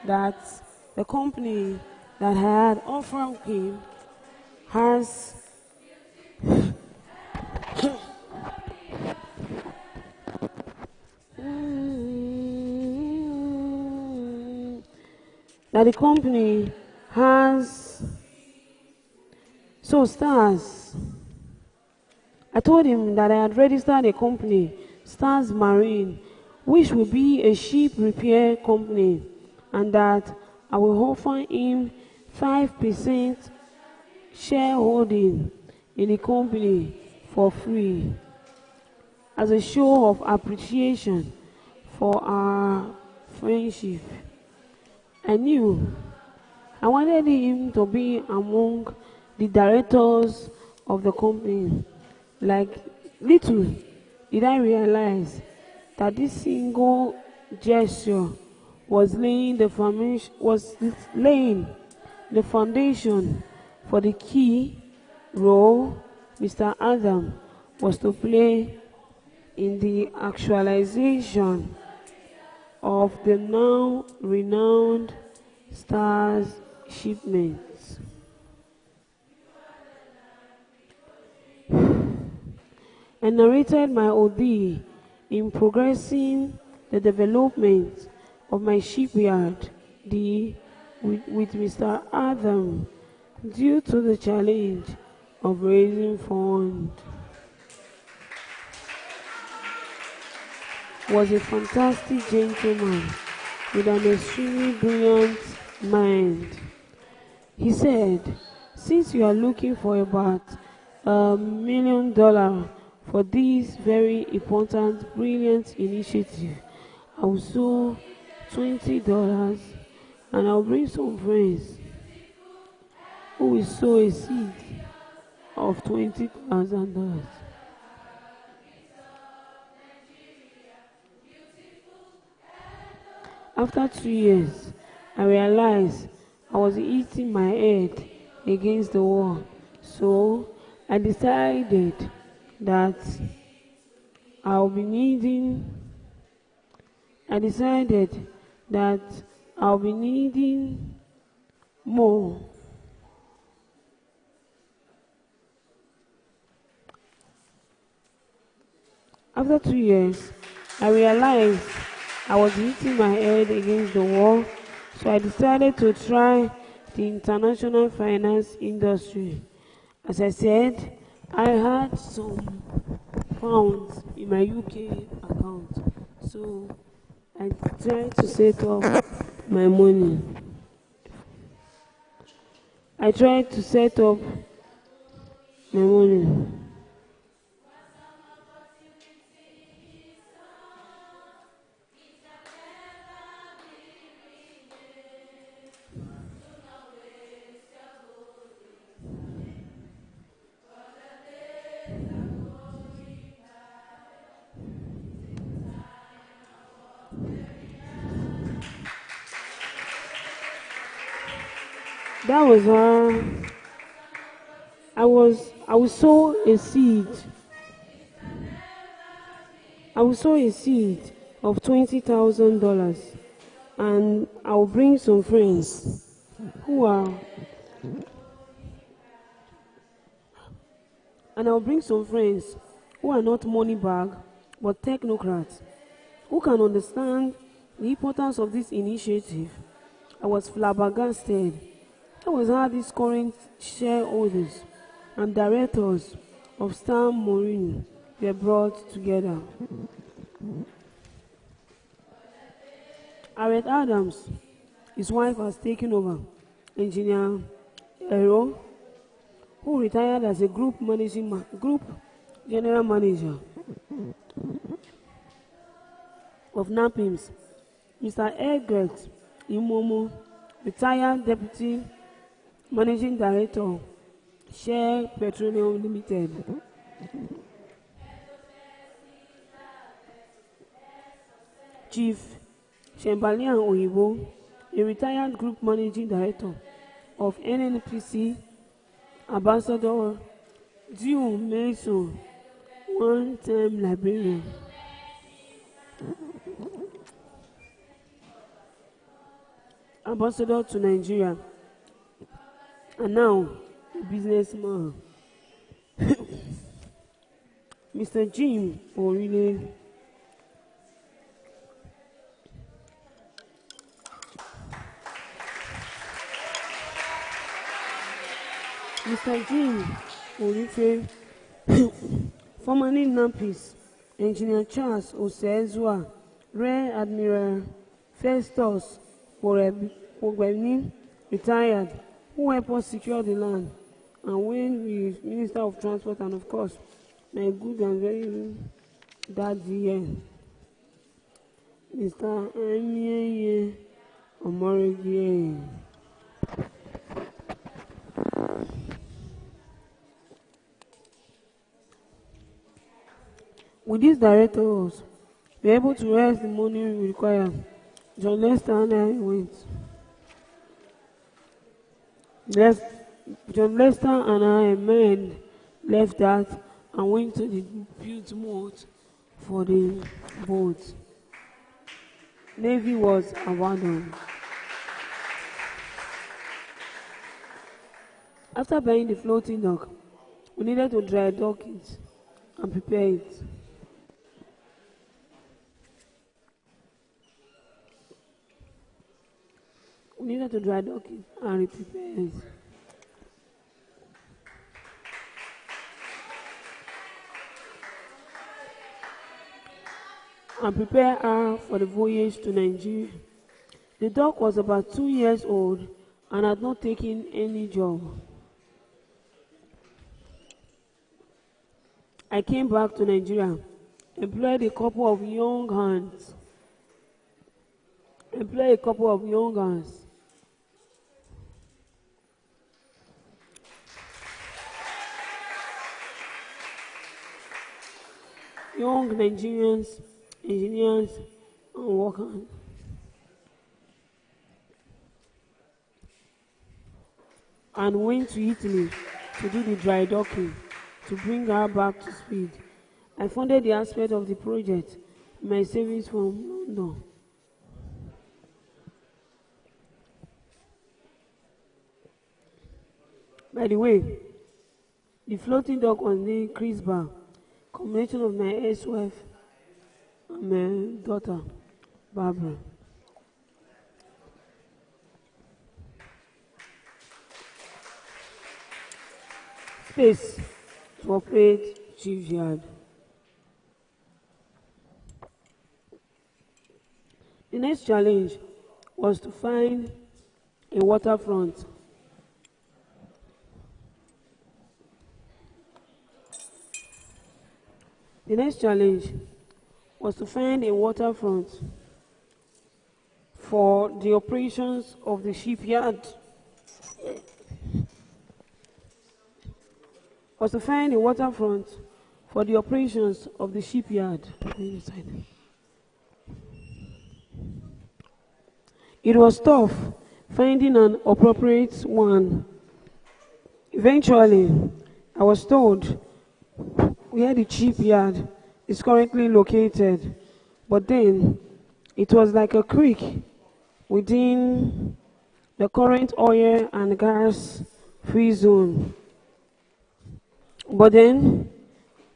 that the company that I had offered him has that the company has Stars. I told him that I had registered a company, Stars Marine, which will be a ship repair company, and that I will offer him 5% shareholding in the company for free. as a show of appreciation for our friendship. I knew I wanted him to be among the directors of the company. Like little did I realize that this single gesture was laying the foundation for the key role Mr. Adam was to play in the actualization of the now renowned Stars shipments. I narrated my OD in progressing the development of my shipyard with Mr. Adam due to the challenge of raising funds. Was a fantastic gentleman with an extremely brilliant mind. He said, since you are looking for about $1 million for this very important, brilliant initiative, I will sow $20 and I'll bring some friends who will sow a seed of $20,000. After 2 years, I realized I was hitting my head against the wall. So I decided that I'll be needing more. After 2 years, I realized I was hitting my head against the wall, so I decided to try the international finance industry. As I said, I had some pounds in my UK account, so I tried to set up my money. I tried to set up my money. That was how I will sow a seed. I will sow a seed of $20,000, and I will bring some friends who are not money bag but technocrats who can understand the importance of this initiative. I was flabbergasted. That was how these current shareholders and directors of Star Marine were brought together. Harriet Adams, his wife, has taken over. Engineer Ero, who retired as a group general manager of NAPIMS. Mr. Egbert Imomo, retired deputy managing director, Shell Petroleum Limited. Chief Shembalian Oyibo, a retired group managing director of NNPC, Ambassador Dio Mason, one-time librarian. Ambassador to Nigeria, and now a businessman. Mr. Jim Orile, Mr. Jim Orife, formerly NAPIS, Engineer Charles Osezua, Rear Admiral Festus Pogbeni, retired, who helped us secure the land, and when we Minister of Transport, and of course, my good and very Daddy, Mr. Emie Omorigi. With these directors, we are able to raise the money we require. John Lester and I went. John Lester and I men left that and went to the build mode for the boat. Navy was abandoned. After buying the floating dock, we needed to dry dock it and prepare it. We needed to dry dock it and prepare it. And prepare her for the voyage to Nigeria. The dog was about 2 years old and had not taken any job. I came back to Nigeria, employed a couple of young hands. Young Nigerians, engineers, and workers. And went to Italy to do the dry docking to bring her back to speed. I funded the aspect of the project in my savings from London. By the way, the floating dock was named Chris Bar, combination of my ex-wife and my daughter, Barbara. Space to operate Chief Yard. The next challenge was to find a waterfront. The next challenge was to find a waterfront for the operations of the shipyard. Was to find a waterfront for the operations of the shipyard. It was tough finding an appropriate one. Eventually, I was told where the shipyard is currently located, but then it was like a creek within the current oil and gas free zone. But then,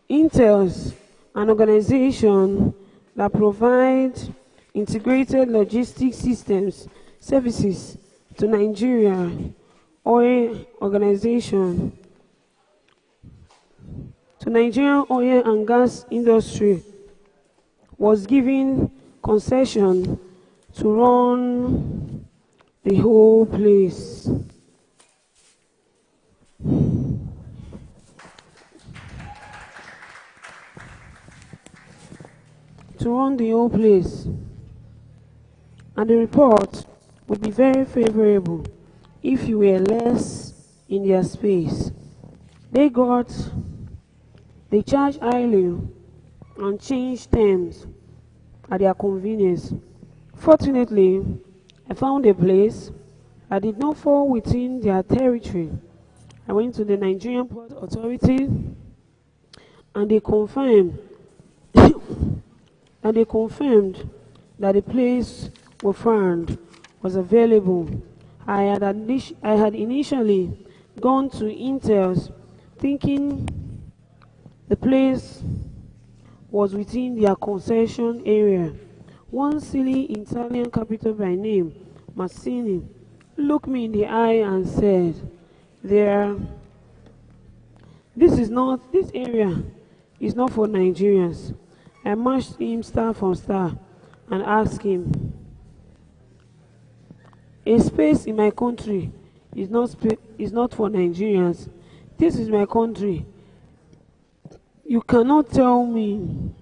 Intel's an organization that provides integrated logistics systems services to Nigeria oil organization, to Nigerian oil and gas industry, was given concession to run the whole place. And the report would be very favorable if you were less in their space. They charge highly and change terms at their convenience. Fortunately, I found a place that did not fall within their territory. I went to the Nigerian Port Authority and they confirmed that the place we found was available. I had initially gone to Intel's thinking the place was within their concession area. One silly Italian capital by name, Massini, looked me in the eye and said, this area is not for Nigerians. I matched him star from star and asked him, a space in my country is not for Nigerians. This is my country. You cannot tell me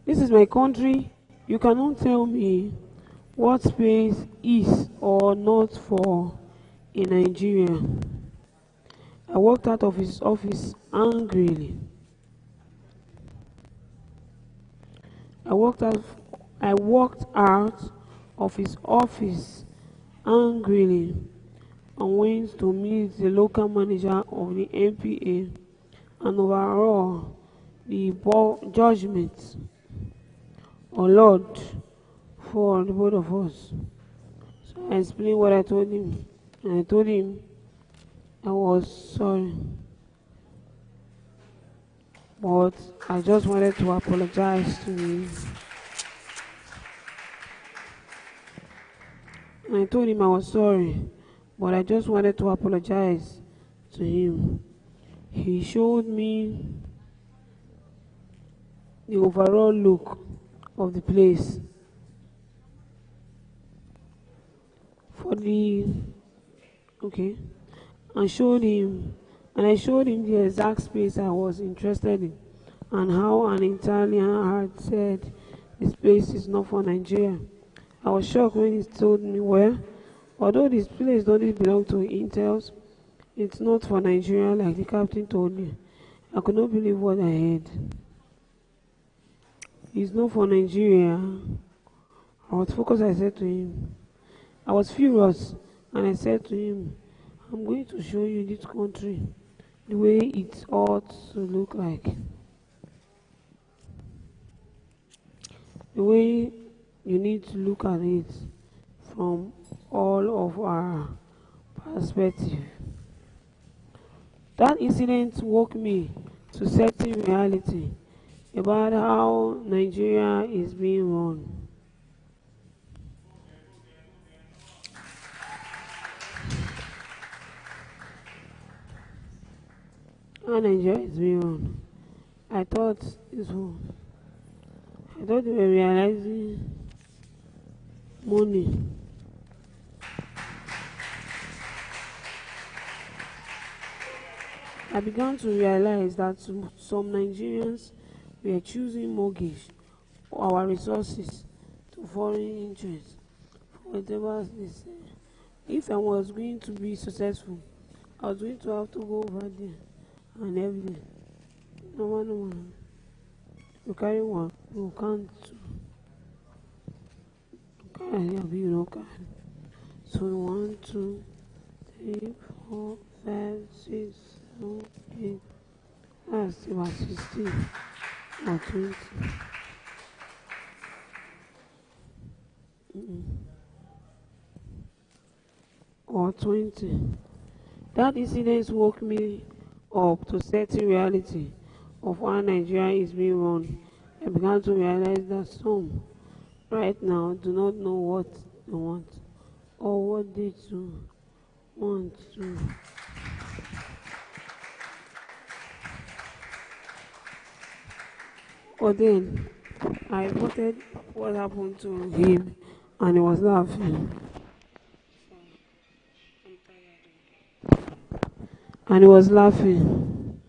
This is my country. You cannot tell me what space is or not for in Nigeria. I walked out of his office angrily. I walked out I walked out of his office angrily and went to meet the local manager of the NPA and overall the judgment or Lord for the both of us. So I explained what I told him, and I told him I was sorry, but I just wanted to apologize to him. And I told him I was sorry, but I just wanted to apologize to him. He showed me the overall look of the place. Okay, and I showed him the exact space I was interested in, and how an Italian had said this place is not for Nigeria. I was shocked when he told me, well, although this place doesn't belong to Intels, it's not for Nigeria like the captain told me. I could not believe what I heard. It's not for Nigeria. I was focused, I said to him. I was furious, and I said to him, I'm going to show you this country the way it ought to look like. The way you need to look at it from all of our perspective. That incident woke me to certain reality about how Nigeria is being run. How Nigeria is being run. I thought they were realizing money. I began to realize that some Nigerians were choosing mortgage our resources to foreign interests for whatever they say. If I was going to be successful, I was going to have to go over there and everything. No. You carry one, you can't. You carry. So 1, 2, 3, 4, 5, 6, 7, 8. That's about 16 or 20. Or 20. That incident woke me up to certain reality of how Nigeria is being run. I began to realize that some right now do not know what they want or what they do want to. But then I reported what happened to him and he was laughing. And he was laughing.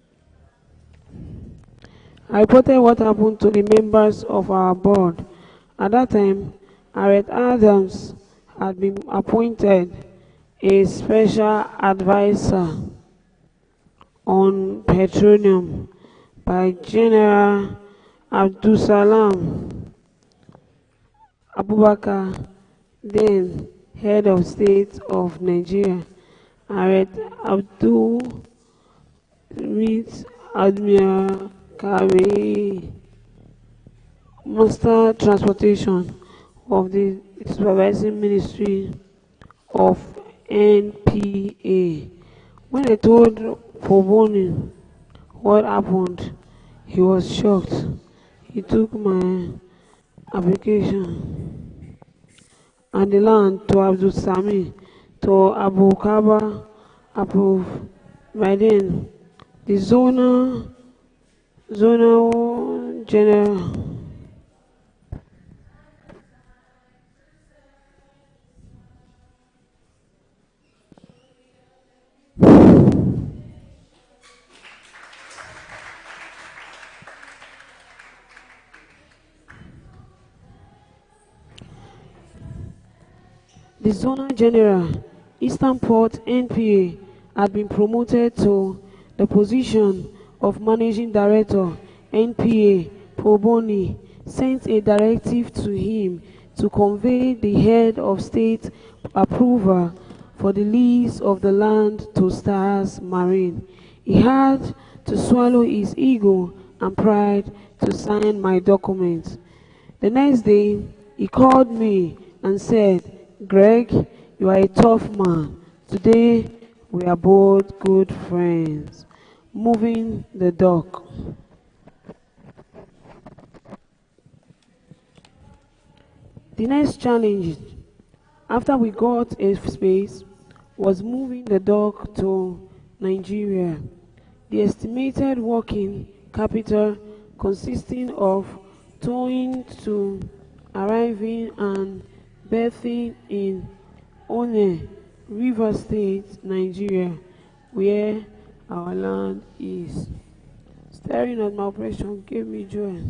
I reported what happened to the members of our board. At that time, Harriet Adams had been appointed a special advisor on petroleum by General Abdusalam Abubakar, then head of state of Nigeria. Harriet Abdul Reed Admiral Kari Master Transportation of the Supervising Ministry of NPA. When I told Poboni what happened, he was shocked. He took my application and the land to Abdul Sami to Abu Kaba approved. By then, the zonal general The Zonal General, Eastern Port NPA, had been promoted to the position of Managing Director NPA. Poboni sent a directive to him to convey the head of state approval for the lease of the land to Stars Marine. He had to swallow his ego and pride to sign my document. The next day, he called me and said, "Greg, you are a tough man. Today, we are both good friends." Moving the dock. The next challenge, after we got a space, was moving the dock to Nigeria. The estimated working capital consisting of towing to arriving and berthing in One, River State, Nigeria, where our land is. Staring at my operation gave me joy.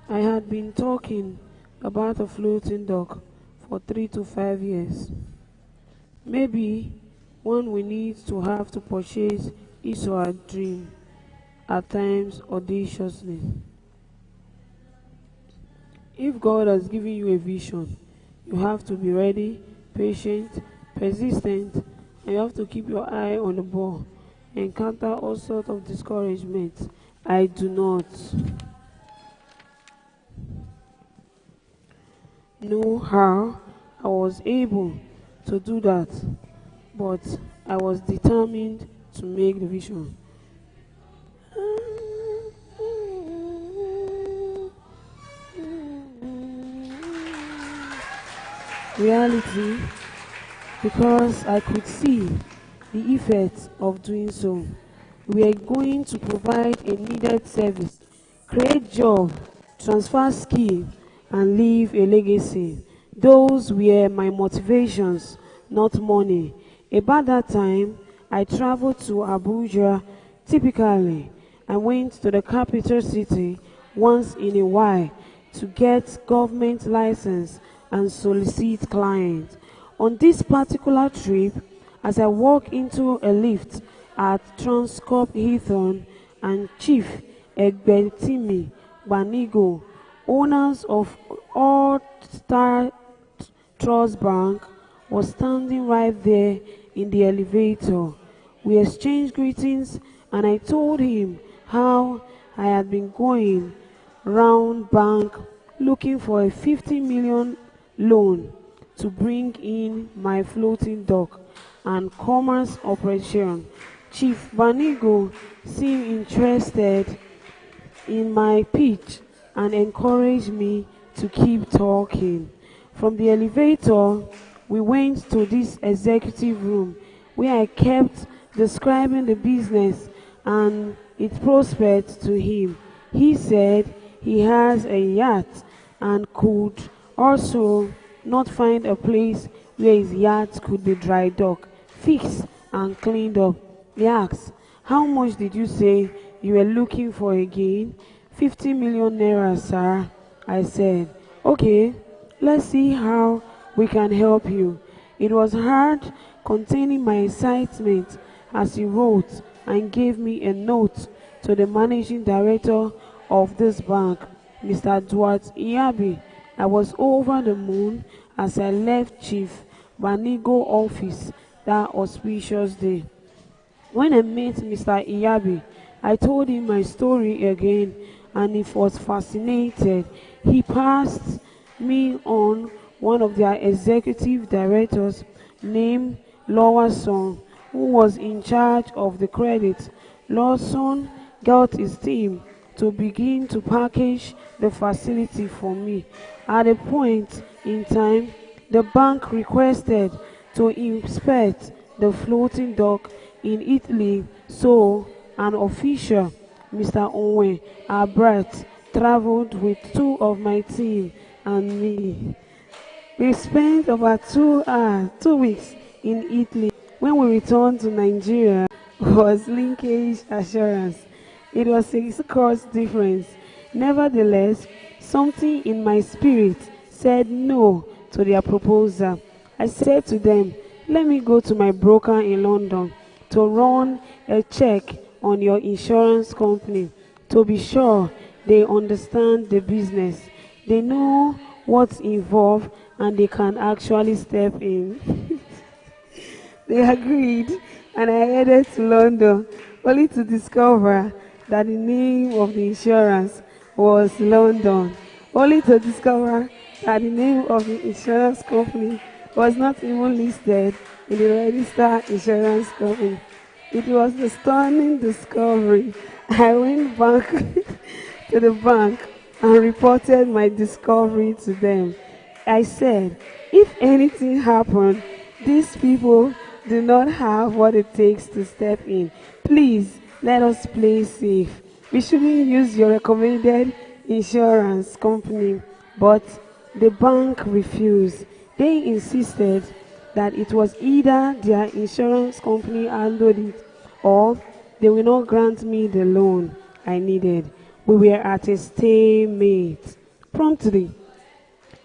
I had been talking about a floating dock for 3 to 5 years. Maybe one we need to have to purchase is our dream, at times audaciously. If God has given you a vision, you have to be ready, patient, persistent, and you have to keep your eye on the ball. Encounter all sorts of discouragement. I do not know how I was able to do that, but I was determined to make the vision. Reality, because I could see the effects of doing so. We are going to provide a needed service, create jobs, transfer skill, and leave a legacy. Those were my motivations, not money. About that time, I traveled to Abuja. Typically, I went to the capital city once in a while to get government license and solicit clients. On this particular trip, as I walked into a lift at Transcorp Hilton, and Chief Egbetimi Banigo, owners of All Star Trust Bank, was standing right there in the elevator. We exchanged greetings and I told him how I had been going round bank looking for a 50 million loan to bring in my floating dock and commerce operation. Chief Banigo seemed interested in my pitch and encouraged me to keep talking. From the elevator, we went to this executive room where I kept describing the business and its prospects to him. He said he has a yacht and could also not find a place where his yacht could be dry docked, fixed, and cleaned up. He asked, "How much did you say you were looking for again?" 50 million naira, sir. I said, "Okay, let's see how we can help you." It was hard containing my excitement as he wrote and gave me a note to the managing director of this bank, Mr. Duarte Iyabi. I was over the moon as I left Chief Banigo office that auspicious day. When I met Mr. Iyabi, I told him my story again and he was fascinated. He passed me on one of their executive directors named Lawson, who was in charge of the credit. Lawson got his team to begin to package the facility for me. At a point in time, the bank requested to inspect the floating dock in Italy, so an official, Mr. Onwe Abrat, traveled with 2 of my team and me. We spent about 2 weeks in Italy. When we returned to Nigeria, was linkage assurance. It was a cost difference. Nevertheless, something in my spirit said no to their proposal. I said to them, let me go to my broker in London to run a check on your insurance company to be sure they understand the business. They know what's involved and they can actually step in. They agreed, and I headed to London, only to discover that the name of the insurance was London, only to discover that the name of the insurance company was not even listed in the registered insurance company. It was a stunning discovery. I went back to the bank and reported my discovery to them. I said, if anything happened, these people do not have what it takes to step in. Please, let us play safe. We shouldn't use your recommended insurance company. But the bank refused. They insisted that it was either their insurance company handled it or they will not grant me the loan I needed. We were at a stalemate. Promptly,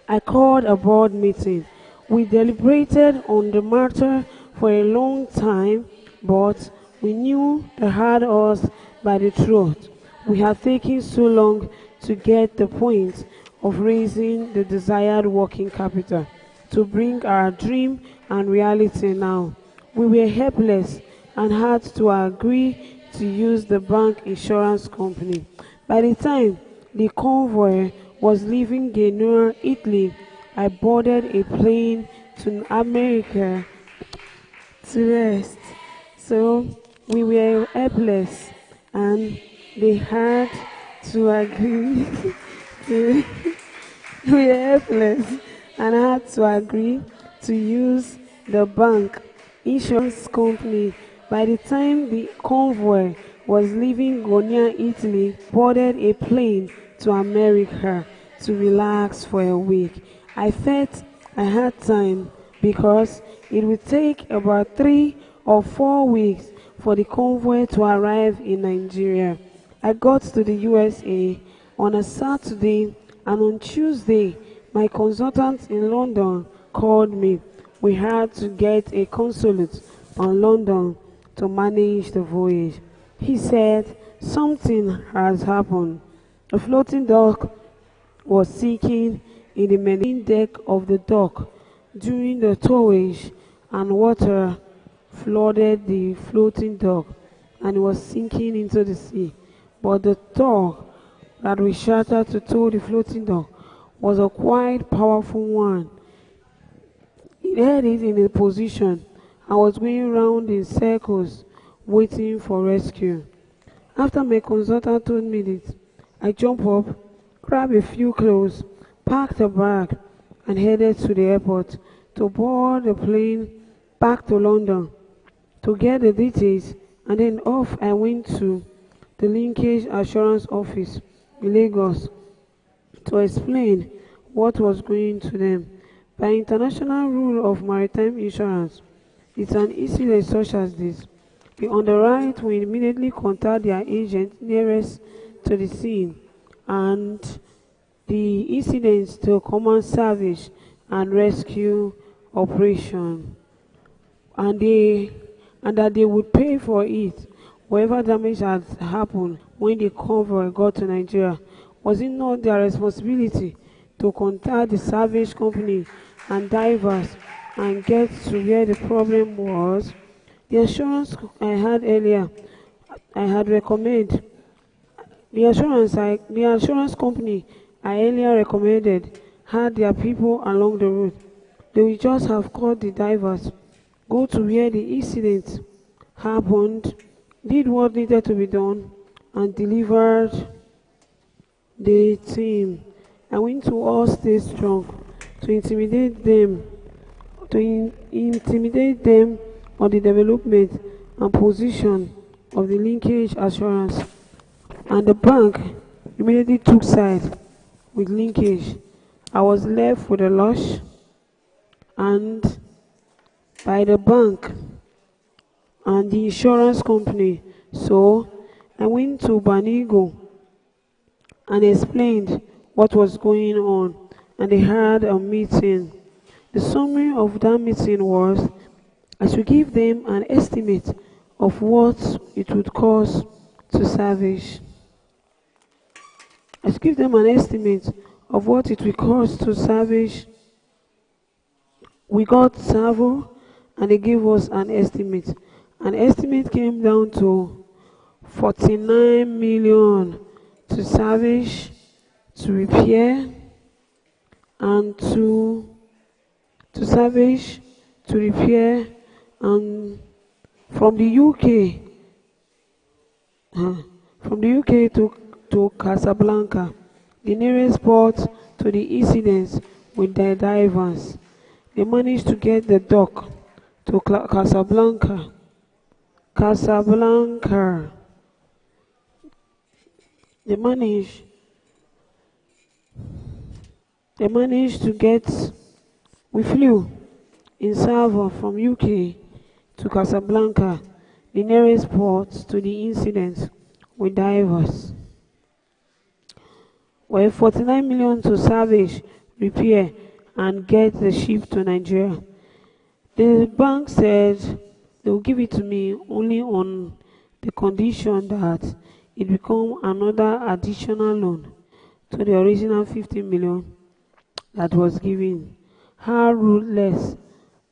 I called a board meeting. We deliberated on the matter for a long time, but we knew they had us by the throat. We had taken so long to get the point of raising the desired working capital to bring our dream and reality now. We were helpless and had to agree to use the bank insurance company. By the time the convoy was leaving Genoa, Italy, I boarded a plane to America to rest. So we were helpless and they had to agree to we were helpless and had to agree to use the bank insurance company. By the time the convoy was leaving Gonia, Italy, boarded a plane to America to relax for a week. I felt I had time because it would take about 3 or 4 weeks for the convoy to arrive in Nigeria. I got to the USA on a Saturday, and on Tuesday, my consultant in London called me. We had to get a consulate on London to manage the voyage. He said something has happened. A floating dock was sinking in the main deck of the dock during the towage, and water flooded the floating dock and it was sinking into the sea. But the tug that we shattered to tow the floating dock was a quite powerful one. It held it in a position and was going round in circles waiting for rescue. After my consultant told me this, I jumped up, grabbed a few clothes, packed a bag, and headed to the airport to board the plane back to London to get the details, and then off I went to the linkage assurance office in Lagos to explain what was going to them. By international rule of maritime insurance, it's an incident such as this. The underwriter will immediately contact their agent nearest to the scene and the incidents to command salvage and rescue operation, and that they would pay for it. Whatever damage had happened when the convoy got to Nigeria, was it not their responsibility to contact the salvage company and divers and get to where the problem was? The assurance I had earlier, I had recommended, the assurance company I earlier recommended had their people along the route. They would just have called the divers, go to where the incident happened, did what needed to be done, and delivered the team. I went to all stay strong to intimidate them, on the development and position of the linkage assurance, and the bank immediately took side with linkage. I was left with a loss and by the bank and the insurance company. So I went to Banigo and explained what was going on, and they had a meeting. The summary of that meeting was I should give them an estimate of what it would cost to salvage. I should give them an estimate of what it will cost to salvage. We got Savo and they gave us an estimate. An estimate came down to 49 million to salvage, to repair, and to salvage, to repair, and from the UK, to Casablanca, the nearest port to the incidents with their divers. They managed to get the dock to Casablanca. Casablanca. They managed to get, we flew in Savo from UK to Casablanca, the nearest port to the incident with divers. Well, 49 million to salvage, repair, and get the ship to Nigeria. The bank said they will give it to me only on the condition that it become another additional loan to the original 50 million that was given. How ruthless,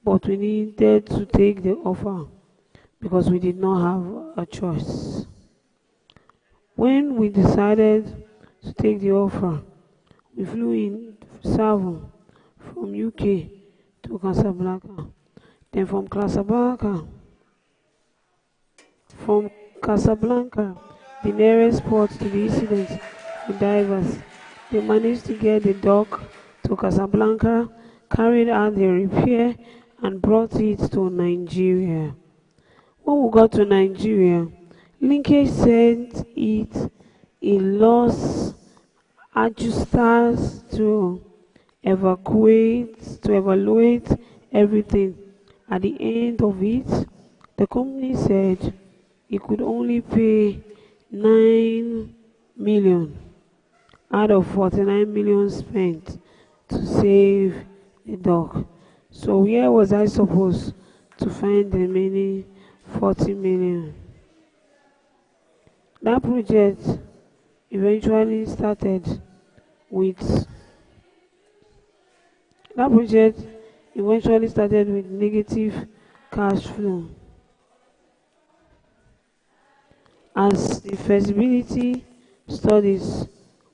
but we needed to take the offer because we did not have a choice. When we decided to take the offer, we flew in Savo from UK to Casablanca. Then from Casablanca, the nearest port to the incident with divers, they managed to get the dock to Casablanca, carried out the repair, and brought it to Nigeria. When we got to Nigeria, linkage sent it a loss adjusters to evaluate everything. At the end of it, the company said it could only pay 9 million out of 49 million spent to save the dog. So where was I supposed to find the remaining 40 million? That project eventually started with negative cash flow, as the feasibility studies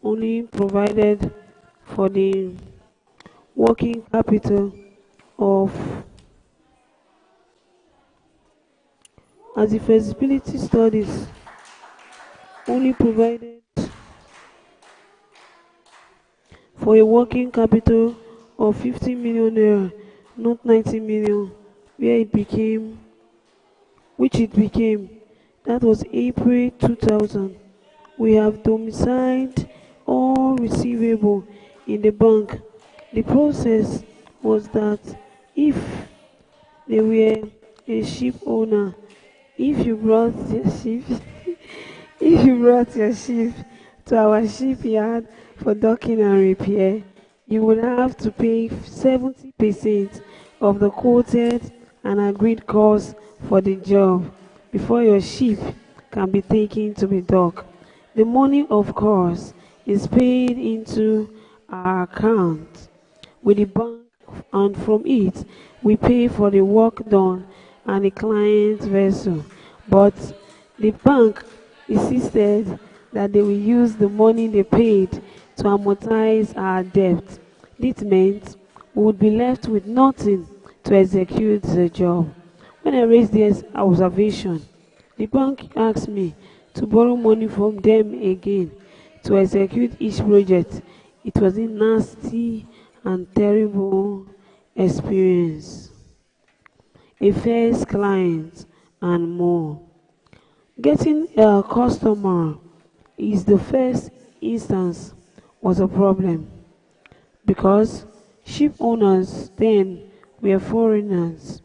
only provided for the working capital of only provided for a working capital of 50 million naira, not 90 million, which it became. That was April 2000. We have domiciled all receivable in the bank. The process was that if they were a ship owner, if you brought your ship, if you brought your ship to our shipyard for docking and repair, you would have to pay 70% of the quoted and agreed cost for the job before your ship can be taken to be docked. The money, of course, is paid into our account with the bank, and from it we pay for the work done and the client's vessel. But the bank insisted that they will use the money they paid to amortize our debt. This meant we would be left with nothing to execute the job. When I raised this observation, the bank asked me to borrow money from them again to execute each project. It was a nasty and terrible experience. A first client and more. Getting a customer is the first instance was a problem because ship owners then were foreigners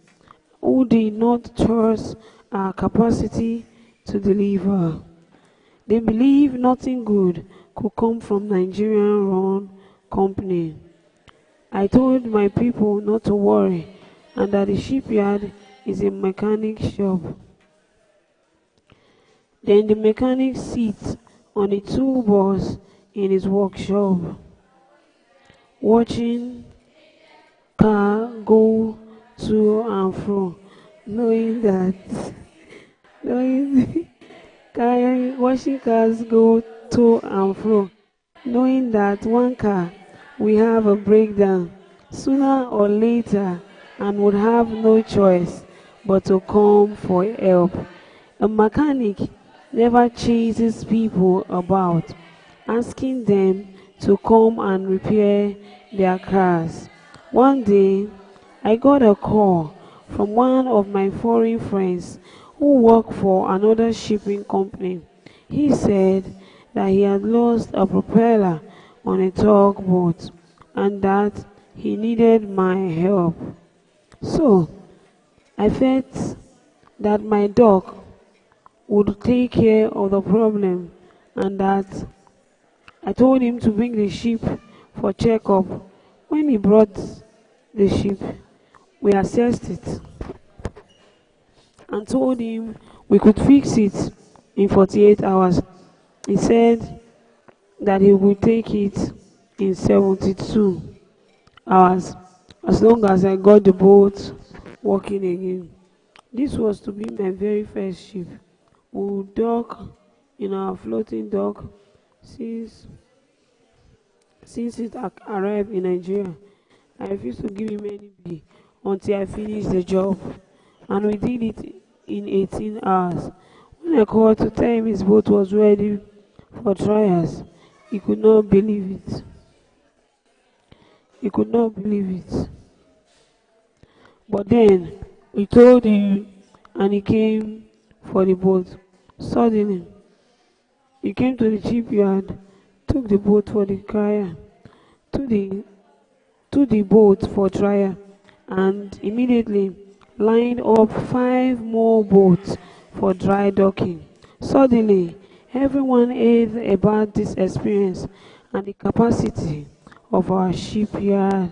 who did not trust our capacity to deliver. They believe nothing good could come from Nigerian-run company. I told my people not to worry and that the shipyard is a mechanic shop. Then the mechanic sits on a toolbox in his workshop, watching car go to and fro, knowing that knowing watching cars go to and fro, knowing that one car will have a breakdown sooner or later and would have no choice but to come for help. A mechanic never chases people about, asking them to come and repair their cars. One day, I got a call from one of my foreign friends who worked for another shipping company. He said that he had lost a propeller on a tugboat and that he needed my help. So, I felt that my doc would take care of the problem and that I told him to bring the ship for checkup. When he brought the ship, we assessed it and told him we could fix it in 48 hours. He said that he would take it in 72 hours as long as I got the boat working again. This was to be my very first ship. We would dock in our floating dock since it arrived in Nigeria. I refused to give him any pay until I finished the job, and we did it in 18 hours. When I called to tell him his boat was ready for trials, he could not believe it. He could not believe it. But then we told him, and he came for the boat. Suddenly, he came to the shipyard, took the boat for the trial, to the boat for trial, and immediately lined up 5 more boats for dry docking. Suddenly, everyone heard about this experience and the capacity of our shipyard.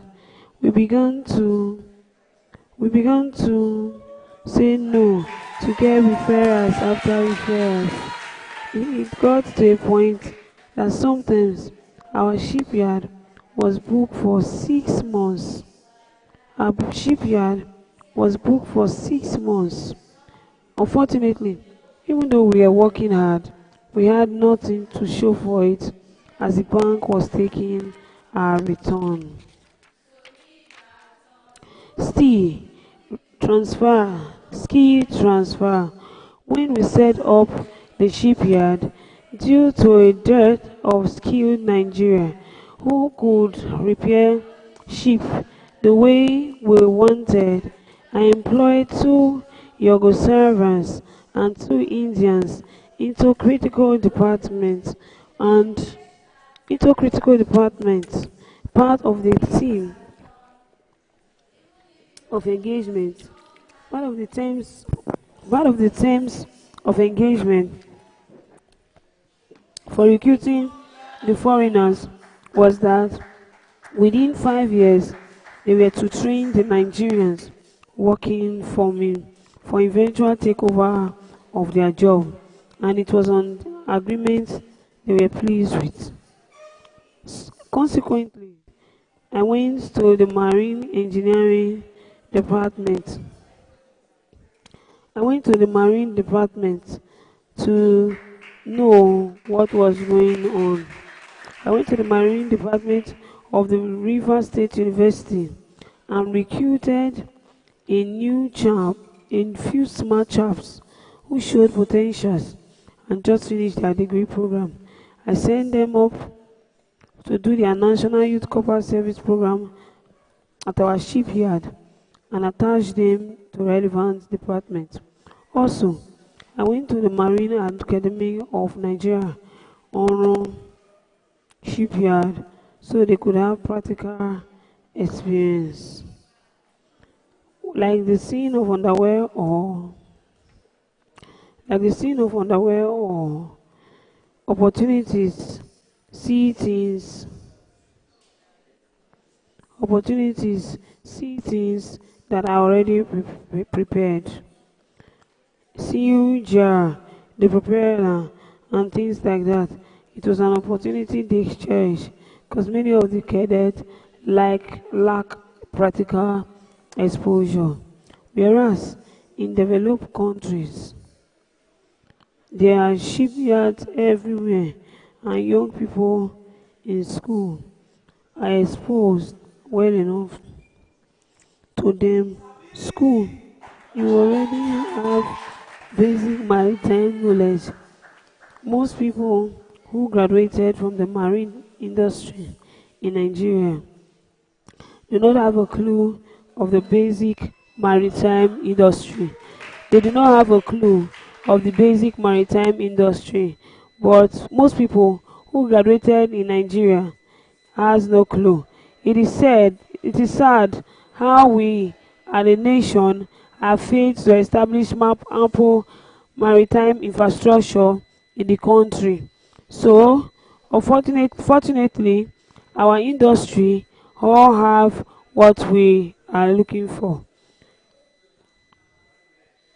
We began to say no to get referrals after referrals. It got to a point that sometimes our shipyard was booked for 6 months. Our shipyard was booked for 6 months. Unfortunately, even though we were working hard, we had nothing to show for it as the bank was taking our return. Still, skill transfer. When we set up the shipyard, due to a dearth of skilled Nigeria who could repair ship the way we wanted, I employed 2 Yugoslavs and 2 Indians into critical departments part of the team of engagement. Part of the terms of engagement for recruiting the foreigners was that within 5 years they were to train the Nigerians working for me for eventual takeover of their job, and it was an agreement they were pleased with. Consequently, I went to the Marine Engineering Department. I went to the Marine Department to know what was going on. I went to the Marine Department of the River State University and recruited a few smart chaps who showed potentials and just finished their degree program. I sent them up to do their National Youth Corps Service program at our shipyard and attached them to relevant departments. Also, I went to the Marine Academy of Nigeria on shipyard so they could have practical experience. Like the scene of underwear or Opportunities, see things, opportunities, see things that are already prepared. See jar, the preparer, and things like that. It was an opportunity they cherished because many of the cadets lack practical exposure. Whereas in developed countries, there are shipyards everywhere, and young people in school are exposed well enough to them. School, you already have basic maritime knowledge. Most people who graduated from the marine industry in Nigeria do not have a clue of the basic maritime industry. They do not have a clue of the basic maritime industry. But most people who graduated in Nigeria has no clue. It is sad how we as a nation have failed to establish ample maritime infrastructure in the country. So, fortunately, our industry all have what we are looking for.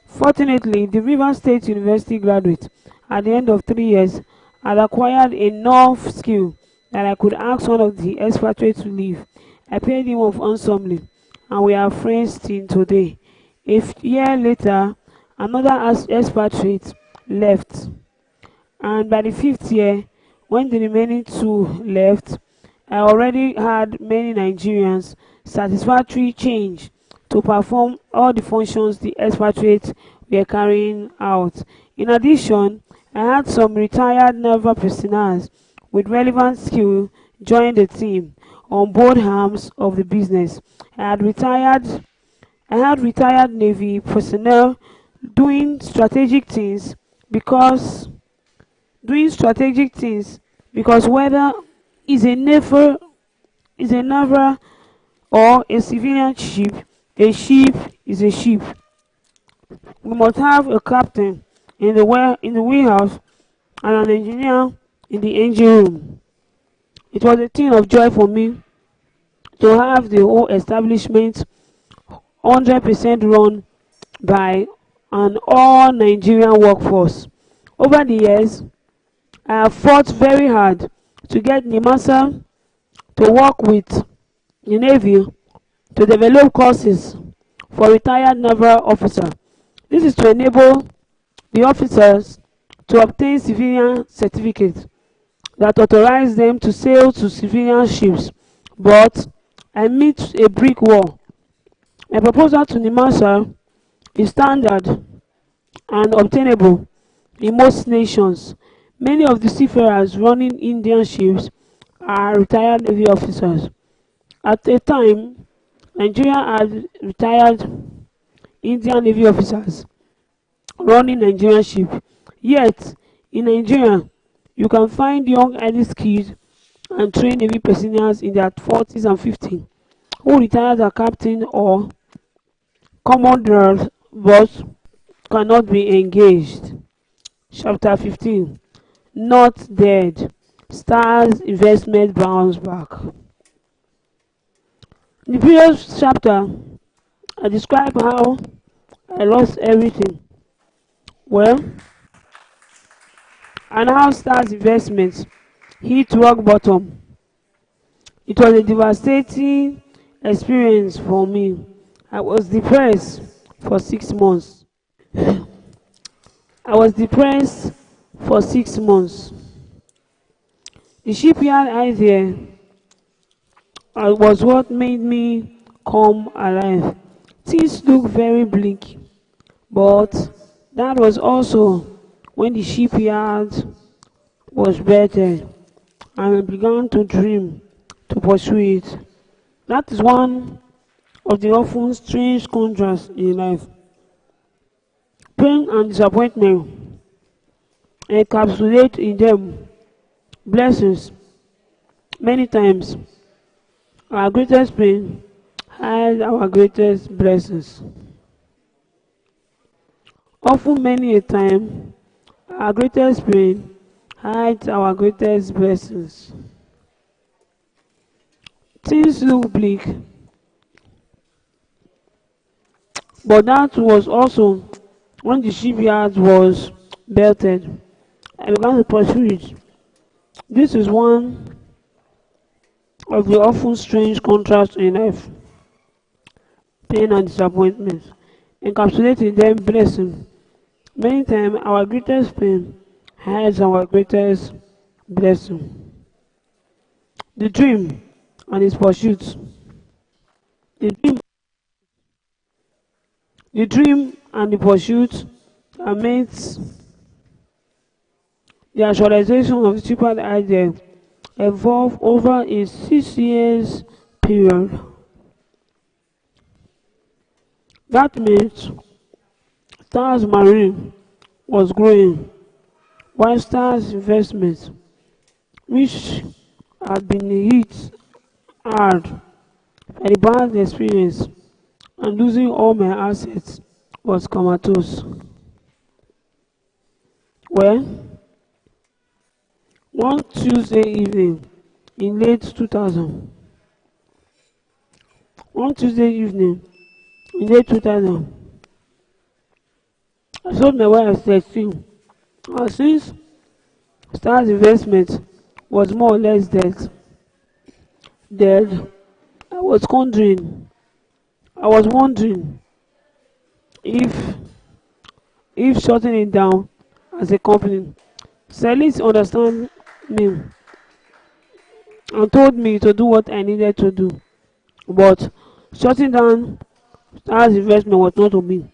Fortunately, the Rivers State University graduate at the end of 3 years had acquired enough skill that I could ask one of the expatriates to leave. I paid him off handsomely, and we are friends till today. A year later, another expatriate left, and by the 5th year, when the remaining two left, I already had many Nigerians satisfactory change to perform all the functions the expatriates were carrying out. In addition, I had some retired naval personnel with relevant skill join the team on both arms of the business. I had retired Navy personnel doing strategic things because whether is a naval or a civilian ship, a ship is a ship. We must have a captain in the wheelhouse and an engineer in the engine room. It was a thing of joy for me to have the whole establishment 100% run by an all Nigerian workforce. Over the years, I have fought very hard to get NIMASA to work with the Navy to develop courses for retired naval officers. This is to enable the officers to obtain civilian certificates that authorize them to sail to civilian ships. But I meet a brick wall. My proposal to NIMASA is standard and obtainable in most nations. Many of the seafarers running Indian ships are retired Navy officers. At a time, Nigeria had retired Indian Navy officers running Nigerian ships. Yet, in Nigeria, you can find young, highly skilled and trained Navy personnel in their 40s and 50s who retired as captain or commodore but cannot be engaged. Chapter 15. Not dead. Stars investment bounce back. In the previous chapter, I described how I lost everything. Well, and how Stars investments hit rock bottom. It was a devastating experience for me. I was depressed for 6 months. I was depressed for 6 months. The shipyard idea was what made me come alive. Things looked very bleak, but that was also when the shipyard was better, and I began to dream to pursue it. That is one of the often strange contrasts in life. Pain and disappointment encapsulate in them blessings. Many times, our greatest pain hides our greatest blessings. Often, many a time, our greatest pain hides our greatest blessings. Things look bleak, but that was also when the shipyard was belted. I began to pursue it. This is one of the often strange contrasts in life, pain and disappointment, encapsulating them blessing. Many times our greatest pain hides our greatest blessing. The dream and its pursuit. The dream, the dream and the pursuit amidst the actualization of the triple idea evolved over a 6 years period. That meant Stars Marine was growing, while Stars Investment, which had been hit hard by the bad experience and losing all my assets, was comatose. Well, one Tuesday evening in late 2000, one Tuesday evening in late 2000, I sold my wife 13. And since Stars Investment was more or less dead, I was wondering if shutting it down as a company. Celis understand me and told me to do what I needed to do, but shutting down Stars Investment was not to me.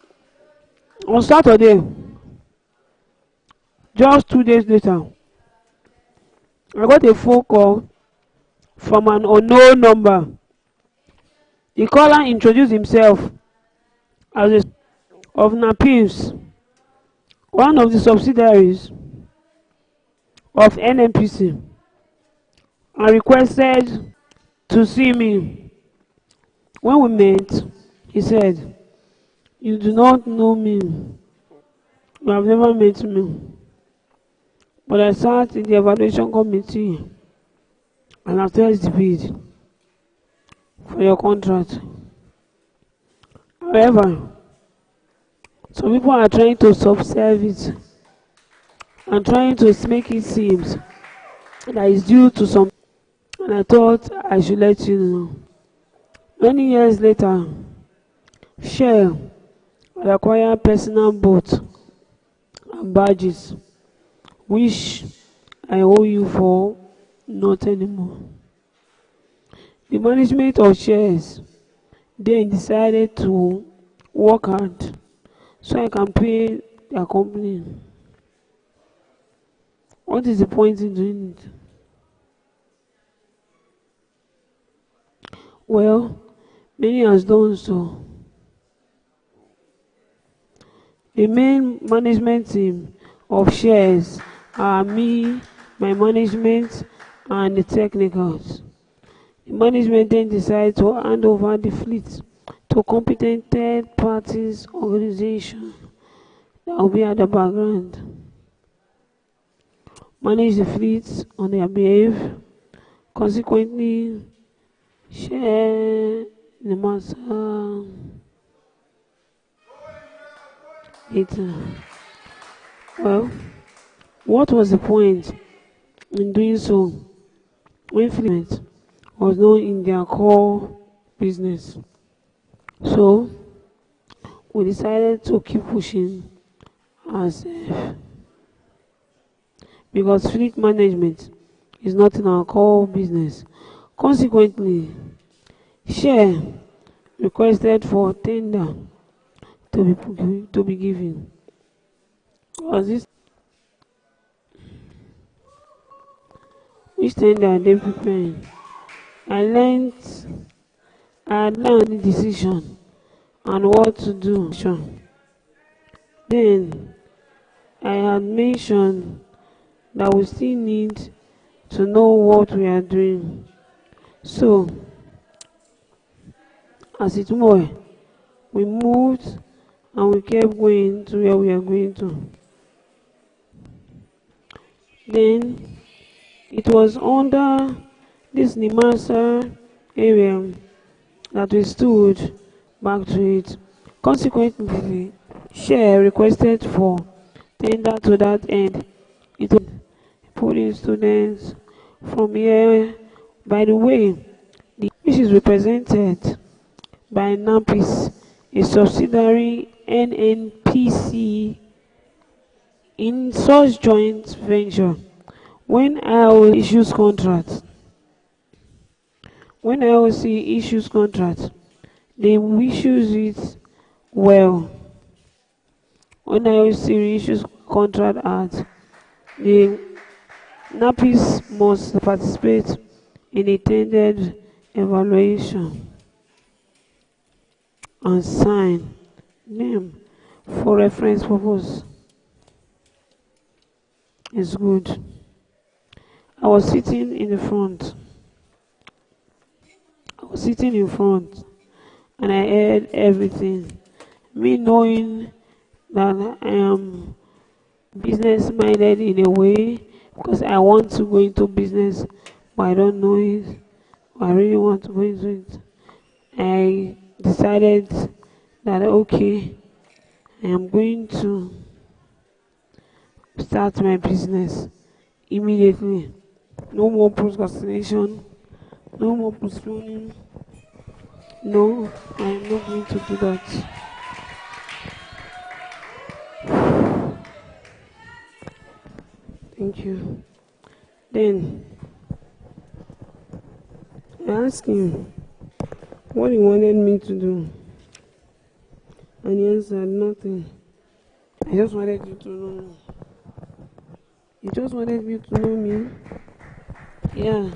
On Saturday, just 2 days later, I got a phone call from an unknown number. The caller introduced himself as a of Napins, one of the subsidiaries of NNPC, and requested to see me. When we met, he said, "You do not know me. You have never met me. But I sat in the evaluation committee and attest the bid for your contract. However, some people are trying to subserve it and trying to make it seem that it's due to some, and I thought I should let you know." Many years later, Shell had acquired personal boats and barges, which I owe you for not anymore. The management of Shares then decided to work hard so I can pay their company. What is the point in doing it? Well, many has done so. The main management team of Shares are me, my management, and the technicals. The management then decided to hand over the fleet to competent third parties organization that will be at the background, manage the fleet on their behalf, consequently share the matter later. Well, what was the point in doing so when fleet was not in their core business? So we decided to keep pushing ourselves because fleet management is not in our core business. Consequently, Share requested for tender to be given. Was this which tender are they preparing? I had learned the decision and what to do. Then I had mentioned that we still need to know what we are doing. So, as it were, we moved and we kept going to where we are going to. Then it was under this Nimasa area that we stood back to it. Consequently, Share requested for tender to that end. It was putting students from here. By the way, which is represented by NAPIS, a subsidiary NNPC in such joint venture. When IOC issues contract, they issues it well. When IOC issues contract at the NAPIS must participate in a tendered evaluation and sign name for reference purpose. It's good. I was sitting in front and I heard everything. Me knowing that I am business minded in a way because I want to go into business, but I don't know it. I really want to go into it. I decided that okay, I am going to start my business immediately. No more procrastination, no more postponing. No, I am not going to do that. Thank you. Then I asked him what he wanted me to do, and he answered nothing. I just wanted you to know. He just wanted me to know me. Yeah,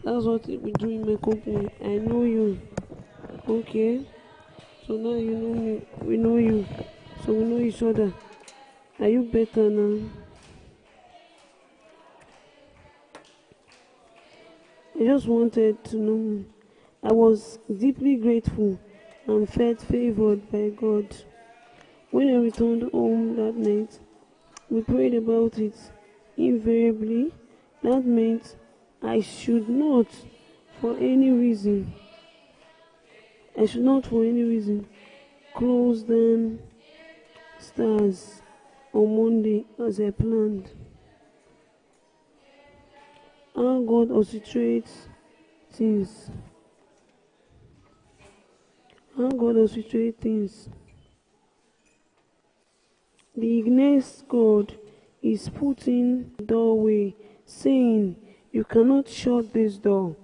that's what we do in my company. I know you. Okay. So now you know me. We know you. So we know each other. Are you better now? I just wanted to know. I was deeply grateful and felt favored by God. When I returned home that night, we prayed about it. Invariably, that meant I should not for any reason close down stars on Monday as I planned. How God orchestrates things. The ignorance God is putting the doorway, saying, "You cannot shut this door."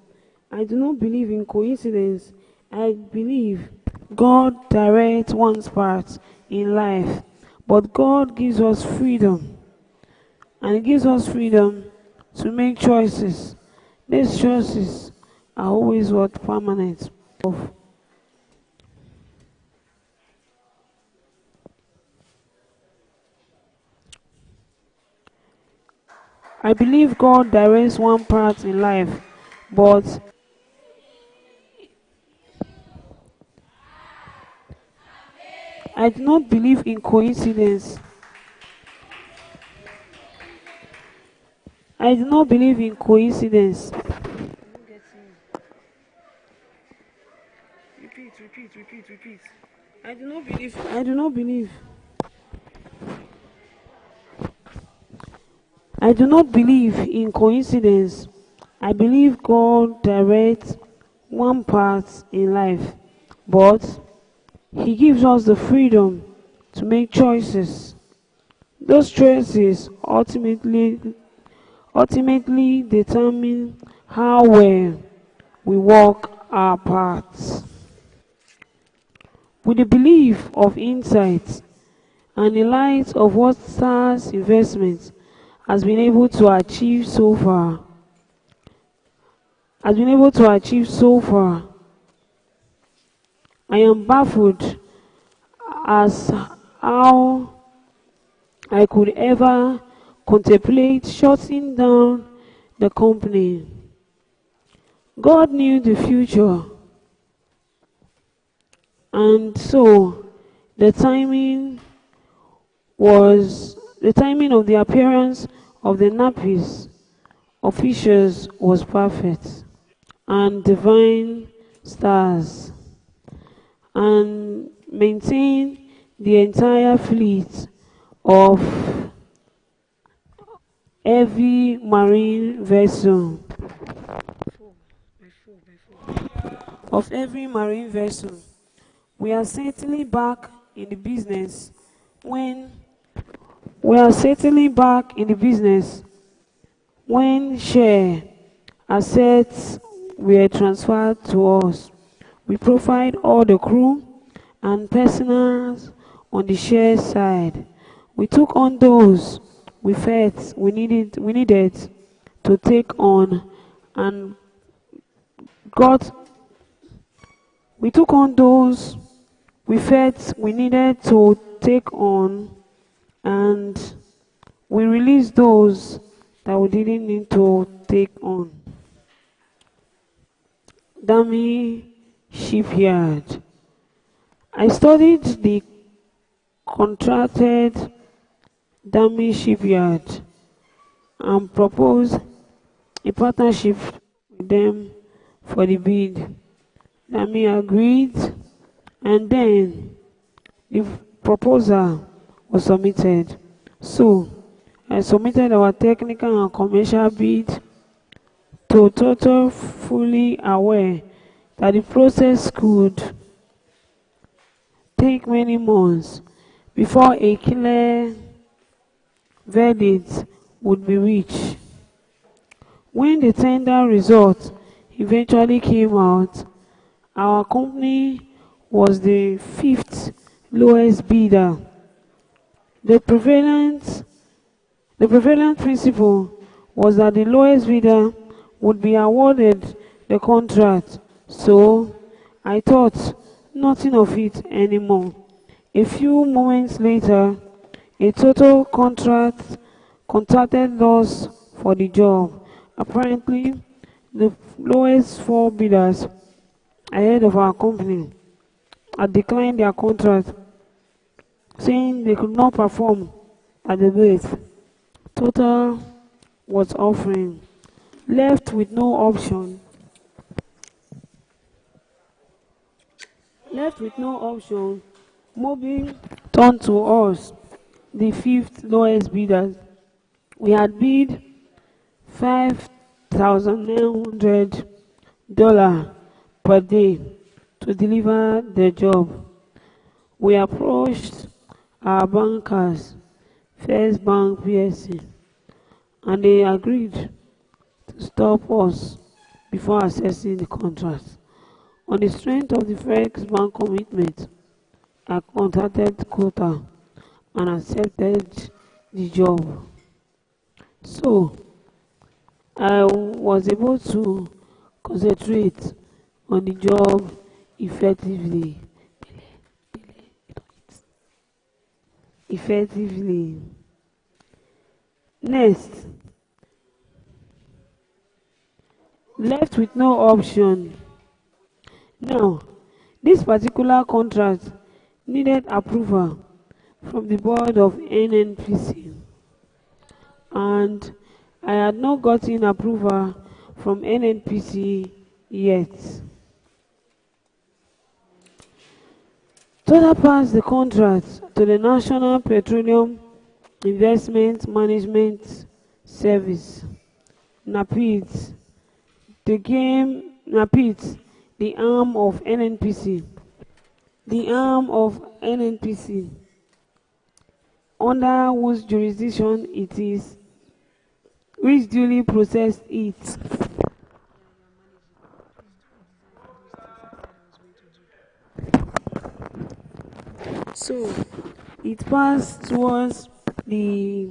I do not believe in coincidence. I believe God directs one's path in life, but God gives us freedom, and He gives us freedom to make choices. These choices are always what permanent. I believe God directs one path in life, but I do not believe in coincidence. I do not believe in coincidence. Repeat. I do not believe in coincidence. I believe God directs one path in life, but He gives us the freedom to make choices. Those choices ultimately determine how well we walk our paths. With the belief of insight and the light of what STAR's investment has been able to achieve so far, I am baffled as how I could ever contemplate shutting down the company. God knew the future, and so the timing of the appearance of the nappies officials was perfect, and divine stars, and maintained the entire fleet of every marine vessel of every marine vessel. We are certainly back in the business when we are certainly back in the business when share assets were transferred to us. We provide all the crew and personnel on the share side. We took on those we felt we needed to take on and got we took on those we felt we needed to take on, and we released those that we didn't need to take on. Dami Shipyard. I studied the contracted Dami Shipyard and proposed a partnership with them for the bid. Dami agreed, and then the proposal was submitted. So I submitted our technical and commercial bid to Total, fully aware that the process could take many months before a clear verdict would be reached. When the tender result eventually came out, our company was the fifth lowest bidder. The prevalent principle was that the lowest bidder would be awarded the contract, so I thought nothing of it anymore. A few moments later, a total contract contacted us for the job. Apparently, the lowest four bidders ahead of our company had declined their contract, saying they could not perform at the rate Total was offering. Left with no option, Mobil turned to us, the fifth lowest bidders. We had bid $5,900 per day to deliver the job. We approached our bankers, First Bank PSC, and they agreed to stop us before assessing the contract. On the strength of the First Bank commitment, I contacted Quota and accepted the job. So I was able to concentrate on the job effectively. Next, left with no option. Now, this particular contract needed approval from the board of NNPC, and I had not gotten approval from NNPC yet. Total passed the contract to the National Petroleum Investment Management Service, NAPID, the arm of NNPC. Under whose jurisdiction it is, which duly processed it. So it passed towards the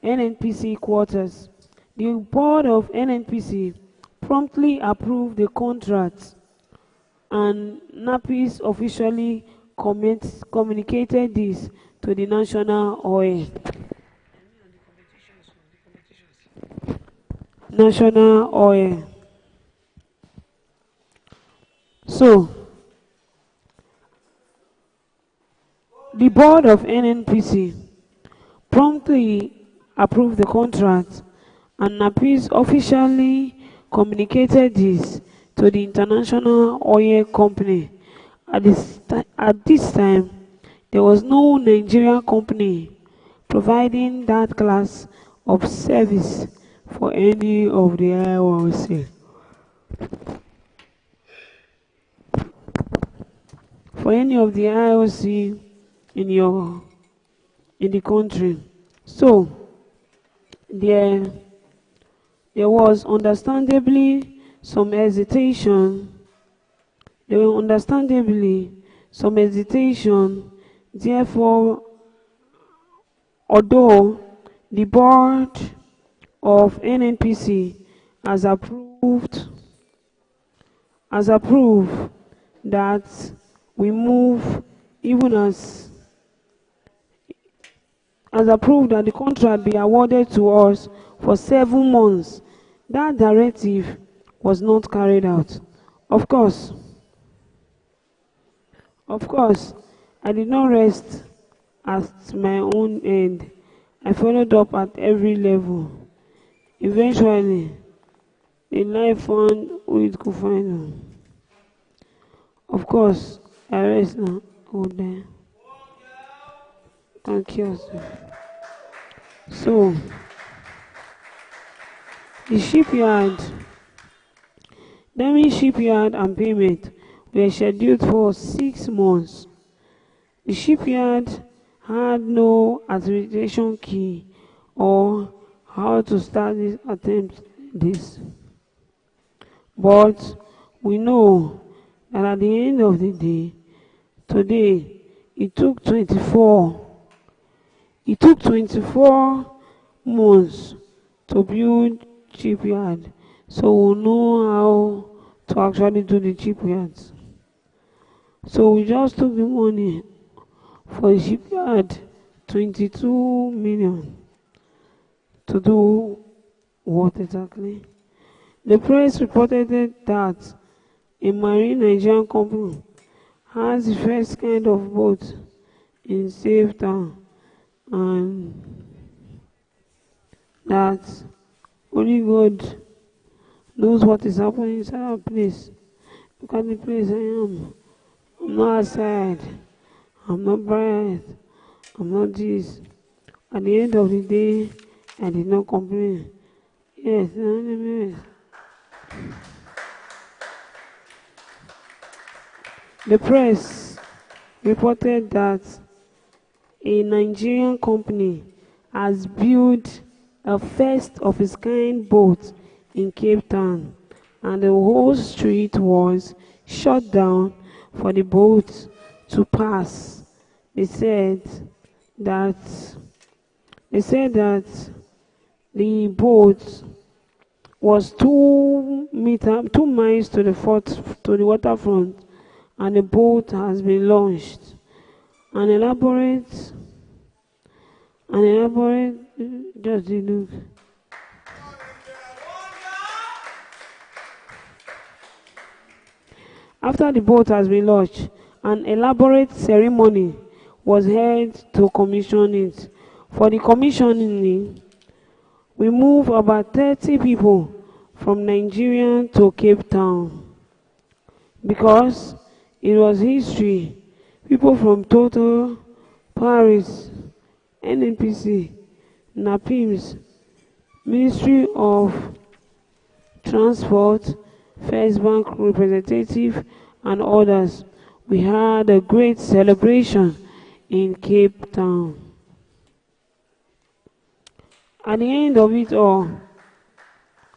NNPC quarters. The board of NNPC promptly approved the contract, and NAPIS officially communicated this to the National Oil. So the board of NNPC promptly approved the contract, and NAPIS officially communicated this to the International Oil Company. At this time, there was no Nigerian company providing that class of service for any of the IOC. For any of the IOC in the country. So there was understandably some hesitation. There were understandably some hesitation. Therefore, although the board of NNPC has approved that we move, even as approved that the contract be awarded to us for 7 months, that directive was not carried out. Of course, I did not rest at my own end. I followed up at every level. Eventually, the life found who it could find them. Of course, I rest now. Oh, there. Thank you. So, the shipyard, Benin shipyard and payment were scheduled for 6 months. The shipyard had no accreditation key or how to start this attempt. But we know that at the end of the day, today, it took 24 months to build shipyard, so we know how to actually do the shipyards. So we just took the money for the shipyard, 22 million, to do what exactly? The press reported that a marine Nigerian company has the first kind of boat in safe town, and that only God knows what is happening inside our place. Look at the place I am. I'm not outside. I'm not bright. I'm not this. At the end of the day, I did not complain. Yes, the press reported that a Nigerian company has built a first of its kind boat in Cape Town, and the whole street was shut down for the boat to pass. They said that the boat was 2 miles to the waterfront, and the boat has been launched. An elaborate just the look. After the boat has been launched, an elaborate ceremony was held to commission it. For the commissioning, we moved about 30 people from Nigeria to Cape Town, because it was history. People from Total, Paris, NNPC, NAPIMS, Ministry of Transport, First Bank representative, and others. We had a great celebration in Cape Town. At the end of it all,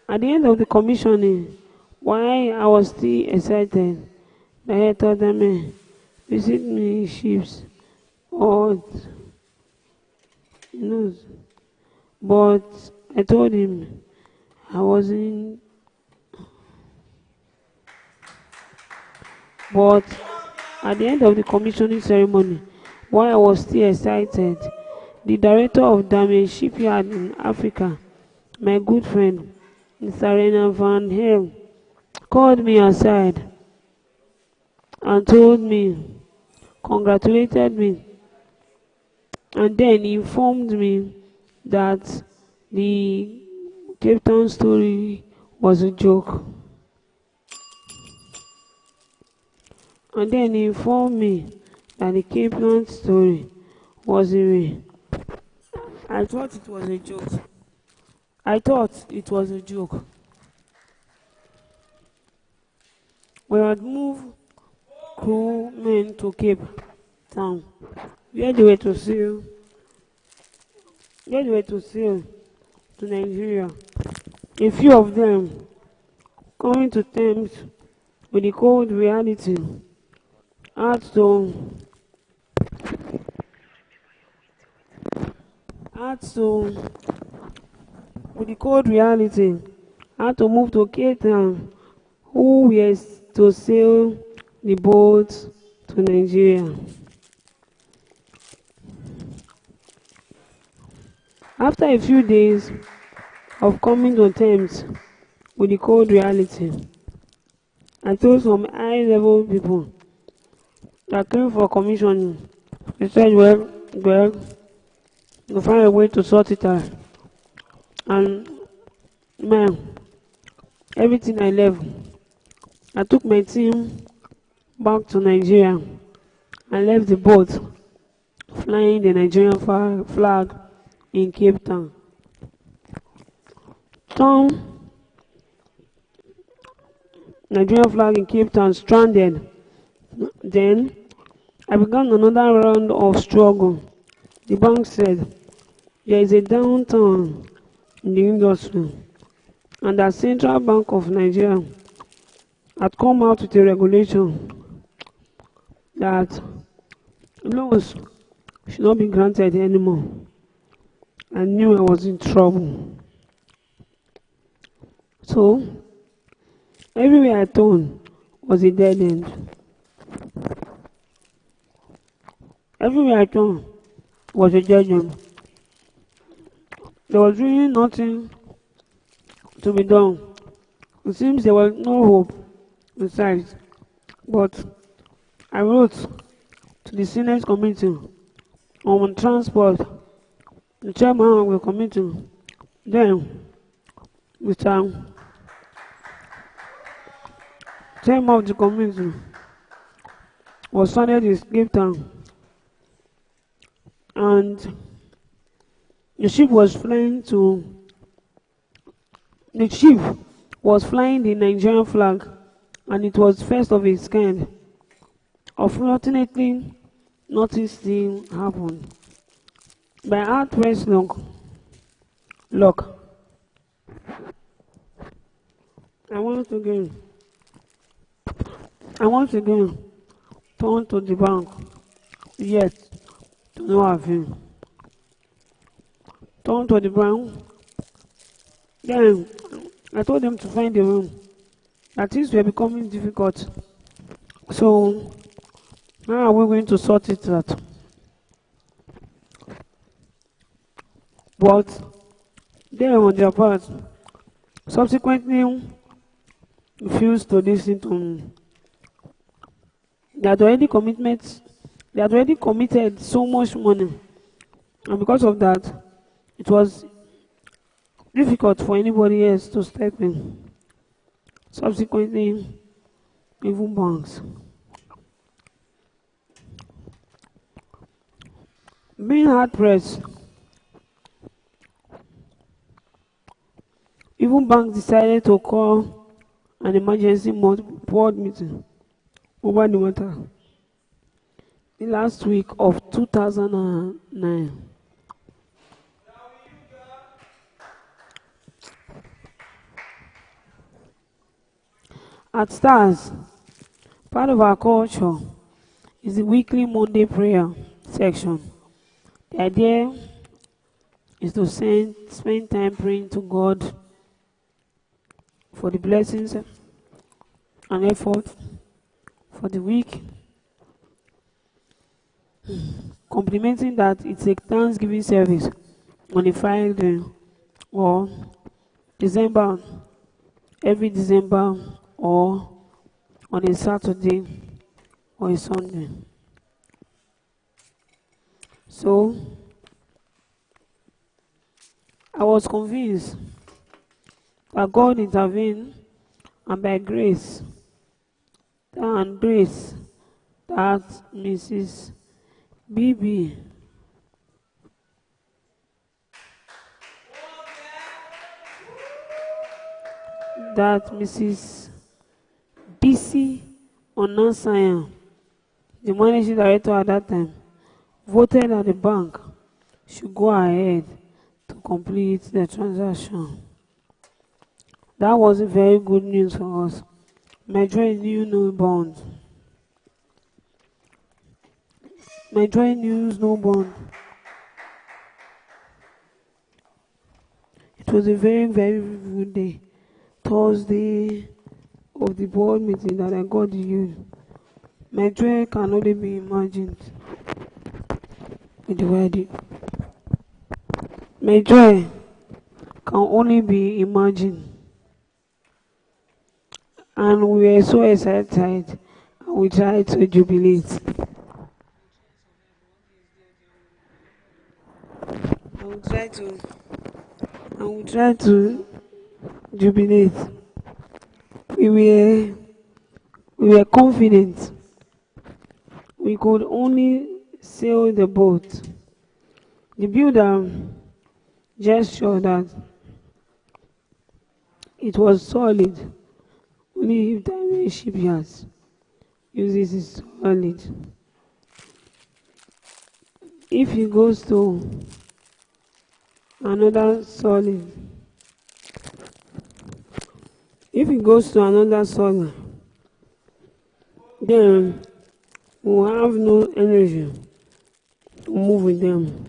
at the end of the commissioning, while I was still excited, I told them, visit me ships, or but I told him I wasn't. But at the end of the commissioning ceremony, while I was still excited, the director of Damage Shipyard in Africa, my good friend, Mr. Van Hel, called me aside and told me, congratulated me, and then informed me that the Cape Town story was a joke. And then he informed me that the Cape Town story was real. I thought it was a joke. I thought it was a joke. We had moved crewmen to Cape Town, where they were to sail, where they were to sail to Nigeria. A few of them coming to terms with the cold reality had to with the cold reality had to move to Cape Town, who were to sail the boat to Nigeria. After a few days of coming to terms with the cold reality, I told some high-level people that came for commissioning. They said, well, we'll find a way to sort it out. And, man, everything I left, I took my team back to Nigeria and left the boat flying the Nigerian flag in Cape Town. Nigerian flag in Cape Town stranded. Then I began another round of struggle. The bank said there is a downturn in the industry, and the Central Bank of Nigeria had come out with a regulation that loans should not be granted anymore. I knew I was in trouble. So, everywhere I turned was a dead end. Everywhere I turned was a dead end. There was really nothing to be done. It seems there was no hope in sight. But I wrote to the Senate Committee on Transport, the chairman of the committee, then Mr. Chairman of the committee was funded in Cape Town, and the ship was flying the Nigerian flag, and it was first of its kind. Unfortunately, nothing still happened. By hard pressed luck, I once again turned to the bank, yet to no avail. Turned to the bank, then I told them to find a room, that things were becoming difficult. So, how are we going to sort it out? But they, on their part, subsequently refused to listen to me. They had already committed so much money, and because of that, it was difficult for anybody else to step in. Subsequently, even banks. Being hard pressed, even banks decided to call an emergency board meeting over the matter the last week of 2009. At Stars, part of our culture is the weekly Monday prayer section. The idea is to spend time praying to God for the blessings and effort for the week, complementing that it's a Thanksgiving service on a Friday or every December, or on a Saturday or a Sunday. So, I was convinced that God intervened, and by grace that Mrs. BB that Mrs. BC Onasayan, the managing director at that time, voted that the bank should go ahead to complete the transaction. That was a very good news for us. Nigeria knew no bond. Nigeria knew no bond. It was a very, very good day. Thursday of the board meeting that I got the news. Nigeria can only be imagined with the wedding. Nigeria can only be imagined. And we were so excited and we tried to jubilate. And we tried to jubilate. We were confident we could only sail the boat. The builder gestured that it was solid. Only if the shipyards uses is solid. If he goes to another solid, then we'll have no energy to move with them.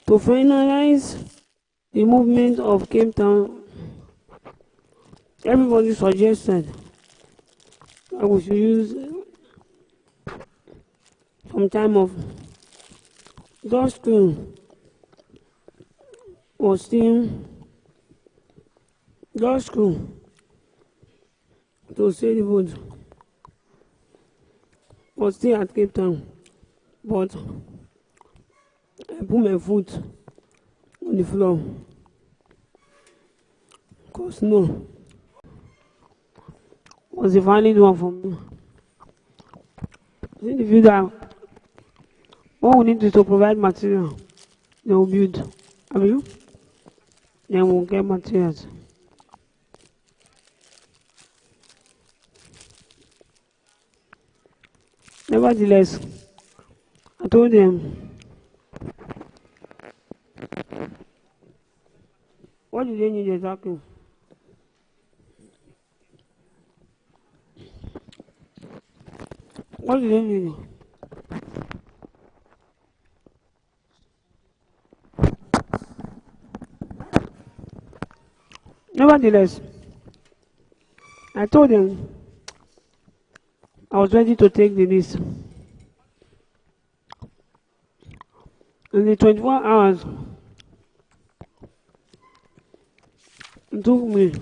To finalize the movement of Cape Town, everybody suggested that we should use some time of God's crew was still God's crew to sail the boat was still at Cape Town, but I put my foot on the floor because no was a valid one for me. In the view that what we need is to provide material, they will build. I mean, then we'll get materials. Nevertheless, I told them, what do they need exactly? What do they need? Nevertheless, I told them I was ready to take the risk. In the 24 hours, it took me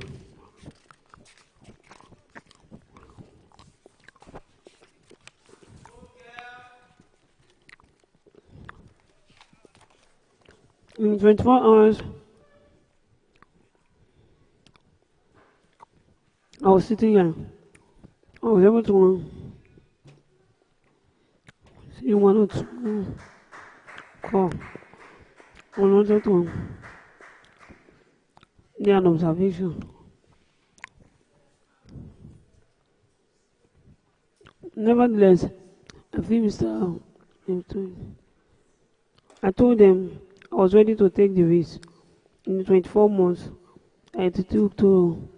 in 24 hours, I was sitting here. I was able to see one or two call. I wanted to do an observation. Nevertheless, I feel Mr. I told them I was ready to take the risk. In the 24 months, I took to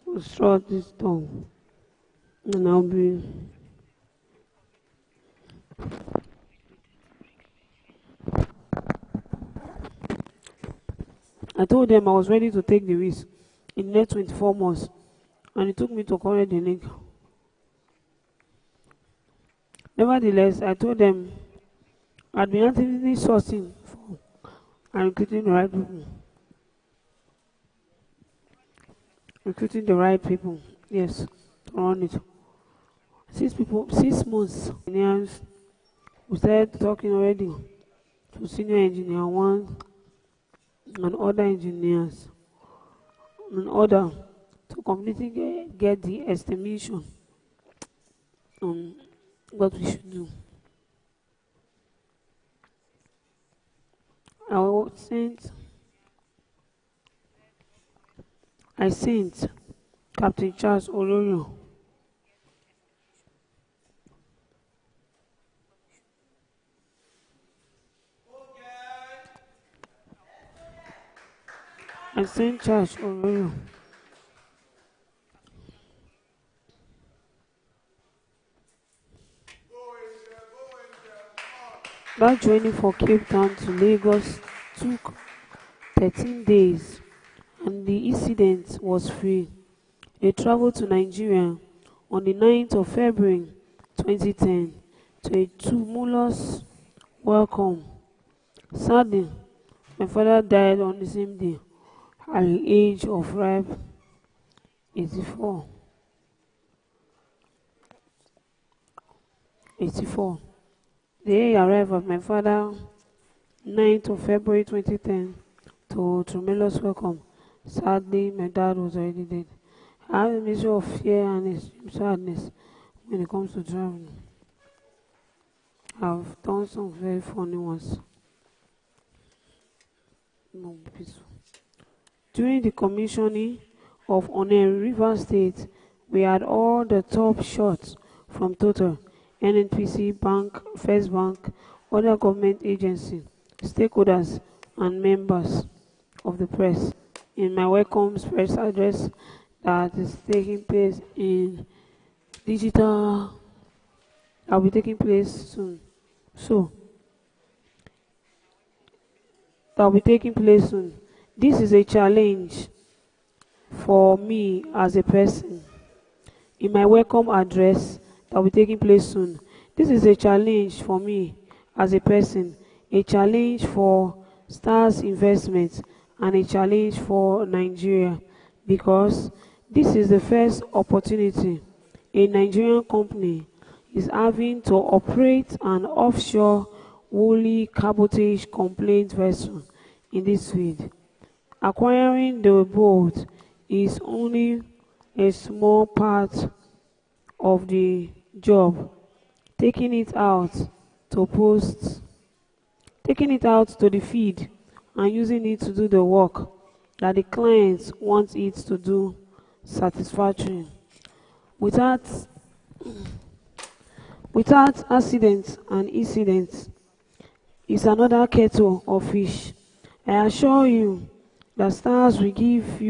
construct this tongue. And I'll be I told them I was ready to take the risk in the next 24 months, and it took me to correct the link. Nevertheless, I told them I'd been actively sourcing for and recruiting the right people. Recruiting the right people, yes, to run it. 6 months, engineers, We started talking already to senior engineer one and other engineers in order to completely get the estimation on what we should do. I sent I sent Captain Charles Olorio I sent Charles Olorio that journey for Cape Town to Lagos took 13 days and the incident was free. They traveled to Nigeria on the 9th of February 2010 to a tumultuous welcome. Sadly, my father died on the same day at the age of ripe 84. 84. The day he arrived at my father, 9th of February 2010, to tremendous welcome. Sadly, my dad was already dead. I have a mixture of fear and sadness when it comes to traveling. I've done some very funny ones. No, peaceful. During the commissioning of Onne River State, we had all the top shots from Total, NNPC, Bank, First Bank, other government agencies, stakeholders, and members of the press in my welcome press address that is taking place in digital. I'll be taking place soon. That will be taking place soon. This is a challenge for me as a person. In my welcome address that will be taking place soon, this is a challenge for me as a person, a challenge for Stars Investments, and a challenge for Nigeria, because this is the first opportunity a Nigerian company is having to operate an offshore woolly cabotage complaint vessel in this field. Acquiring the boat is only a small part of the job. Taking it out to the feed and using it to do the work that the clients want it to do satisfactory. Without accidents and incidents, it's another kettle of fish. I assure you that Stars will give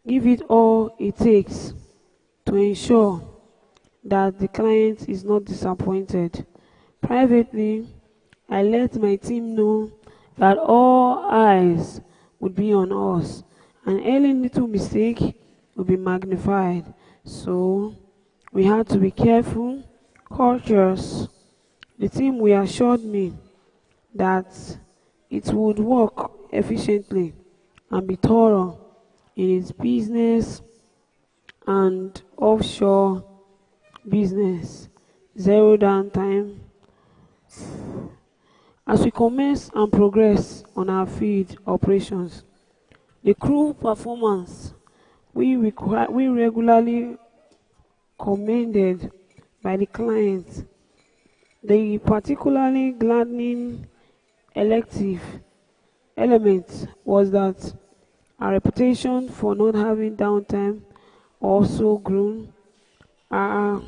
it all it takes to ensure that the client is not disappointed. Privately, I let my team know that all eyes would be on us, and any little mistake will be magnified. So we had to be careful, cautious. The team reassured me that it would work efficiently and be thorough in its business and offshore business. Zero downtime. As we commence and progress on our field operations, the crew performance we regularly commended by the client. The particularly gladdening element was that our reputation for not having downtime also grew. Our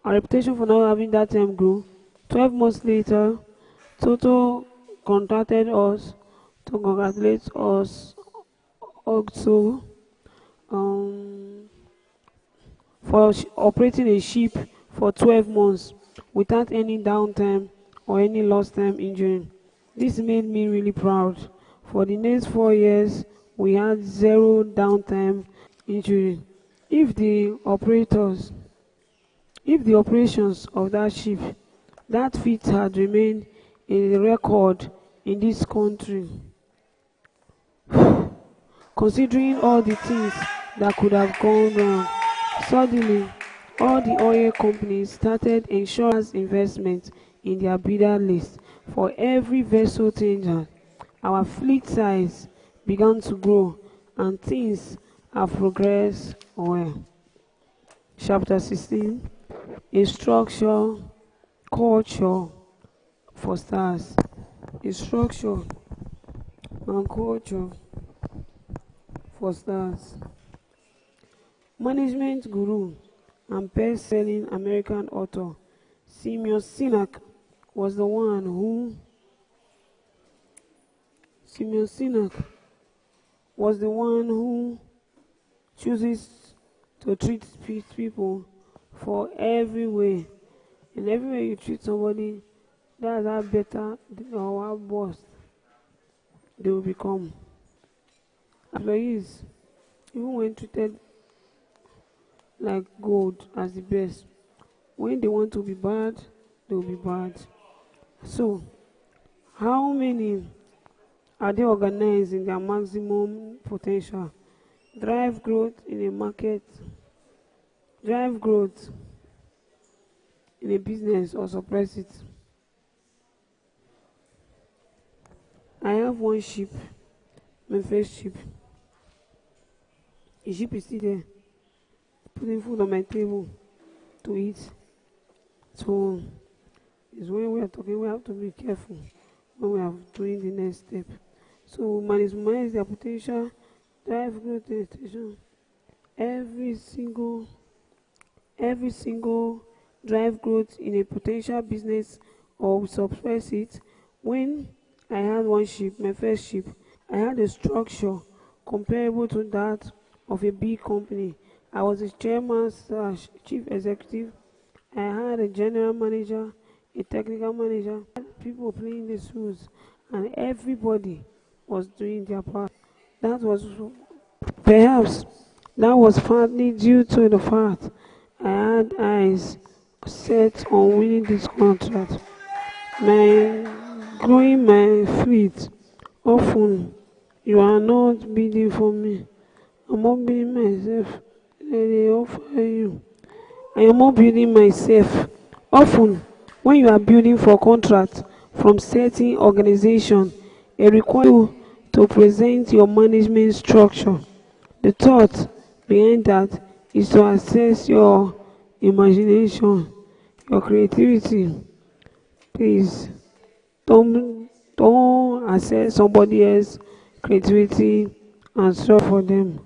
reputation for not having that time grew. 12 months later, Toto contacted us to congratulate us also for operating a ship for 12 months without any downtime or any lost time injury. This made me really proud. For the next 4 years, we had zero downtime injury. If the operations of that ship, that feat had remained a record in this country, considering all the things that could have gone wrong. Suddenly, all the oil companies started insurance investment in their bidder list for every vessel tendered. Our fleet size began to grow and things have progressed well. Chapter 16. Instruction, culture for stars. Instruction and culture for stars. Management guru and best-selling American author Simeon Sinek was the one who Simeon Sinek was the one who chooses to treat people for every way. In every way you treat somebody, that's how better or how worse they will become. Employees, even when treated like gold as the best, when they want to be bad, they will be bad. So, how many are they organized in their maximum potential? Drive growth in a market, drive growth in a business, or suppress it. I have one sheep, my first sheep. The sheep is still there, putting food on my table to eat. So it's when we are talking, we have to be careful when we are doing the next step. So maximize their potential, drive growth in attention. Every single drive growth in a potential business or suppress it. When I had one sheep, my first sheep, I had a structure comparable to that of a big company. I was a chairman / chief executive. I had a general manager, a technical manager, people playing the shoes, and everybody was doing their part. That was perhaps that was partly due to the fact I had eyes set on winning this contract. My growing my fleet. Often you are not bidding for me. I'm not bidding myself. They offer you. I am not building myself. Often, when you are building for contract from certain organization, it requires you to present your management structure. The thought behind that is to assess your imagination, your creativity. Please don't assess somebody else's creativity and solve for them.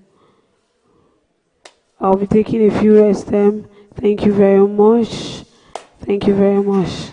I'll be taking a few rest time. Thank you very much. Thank you very much.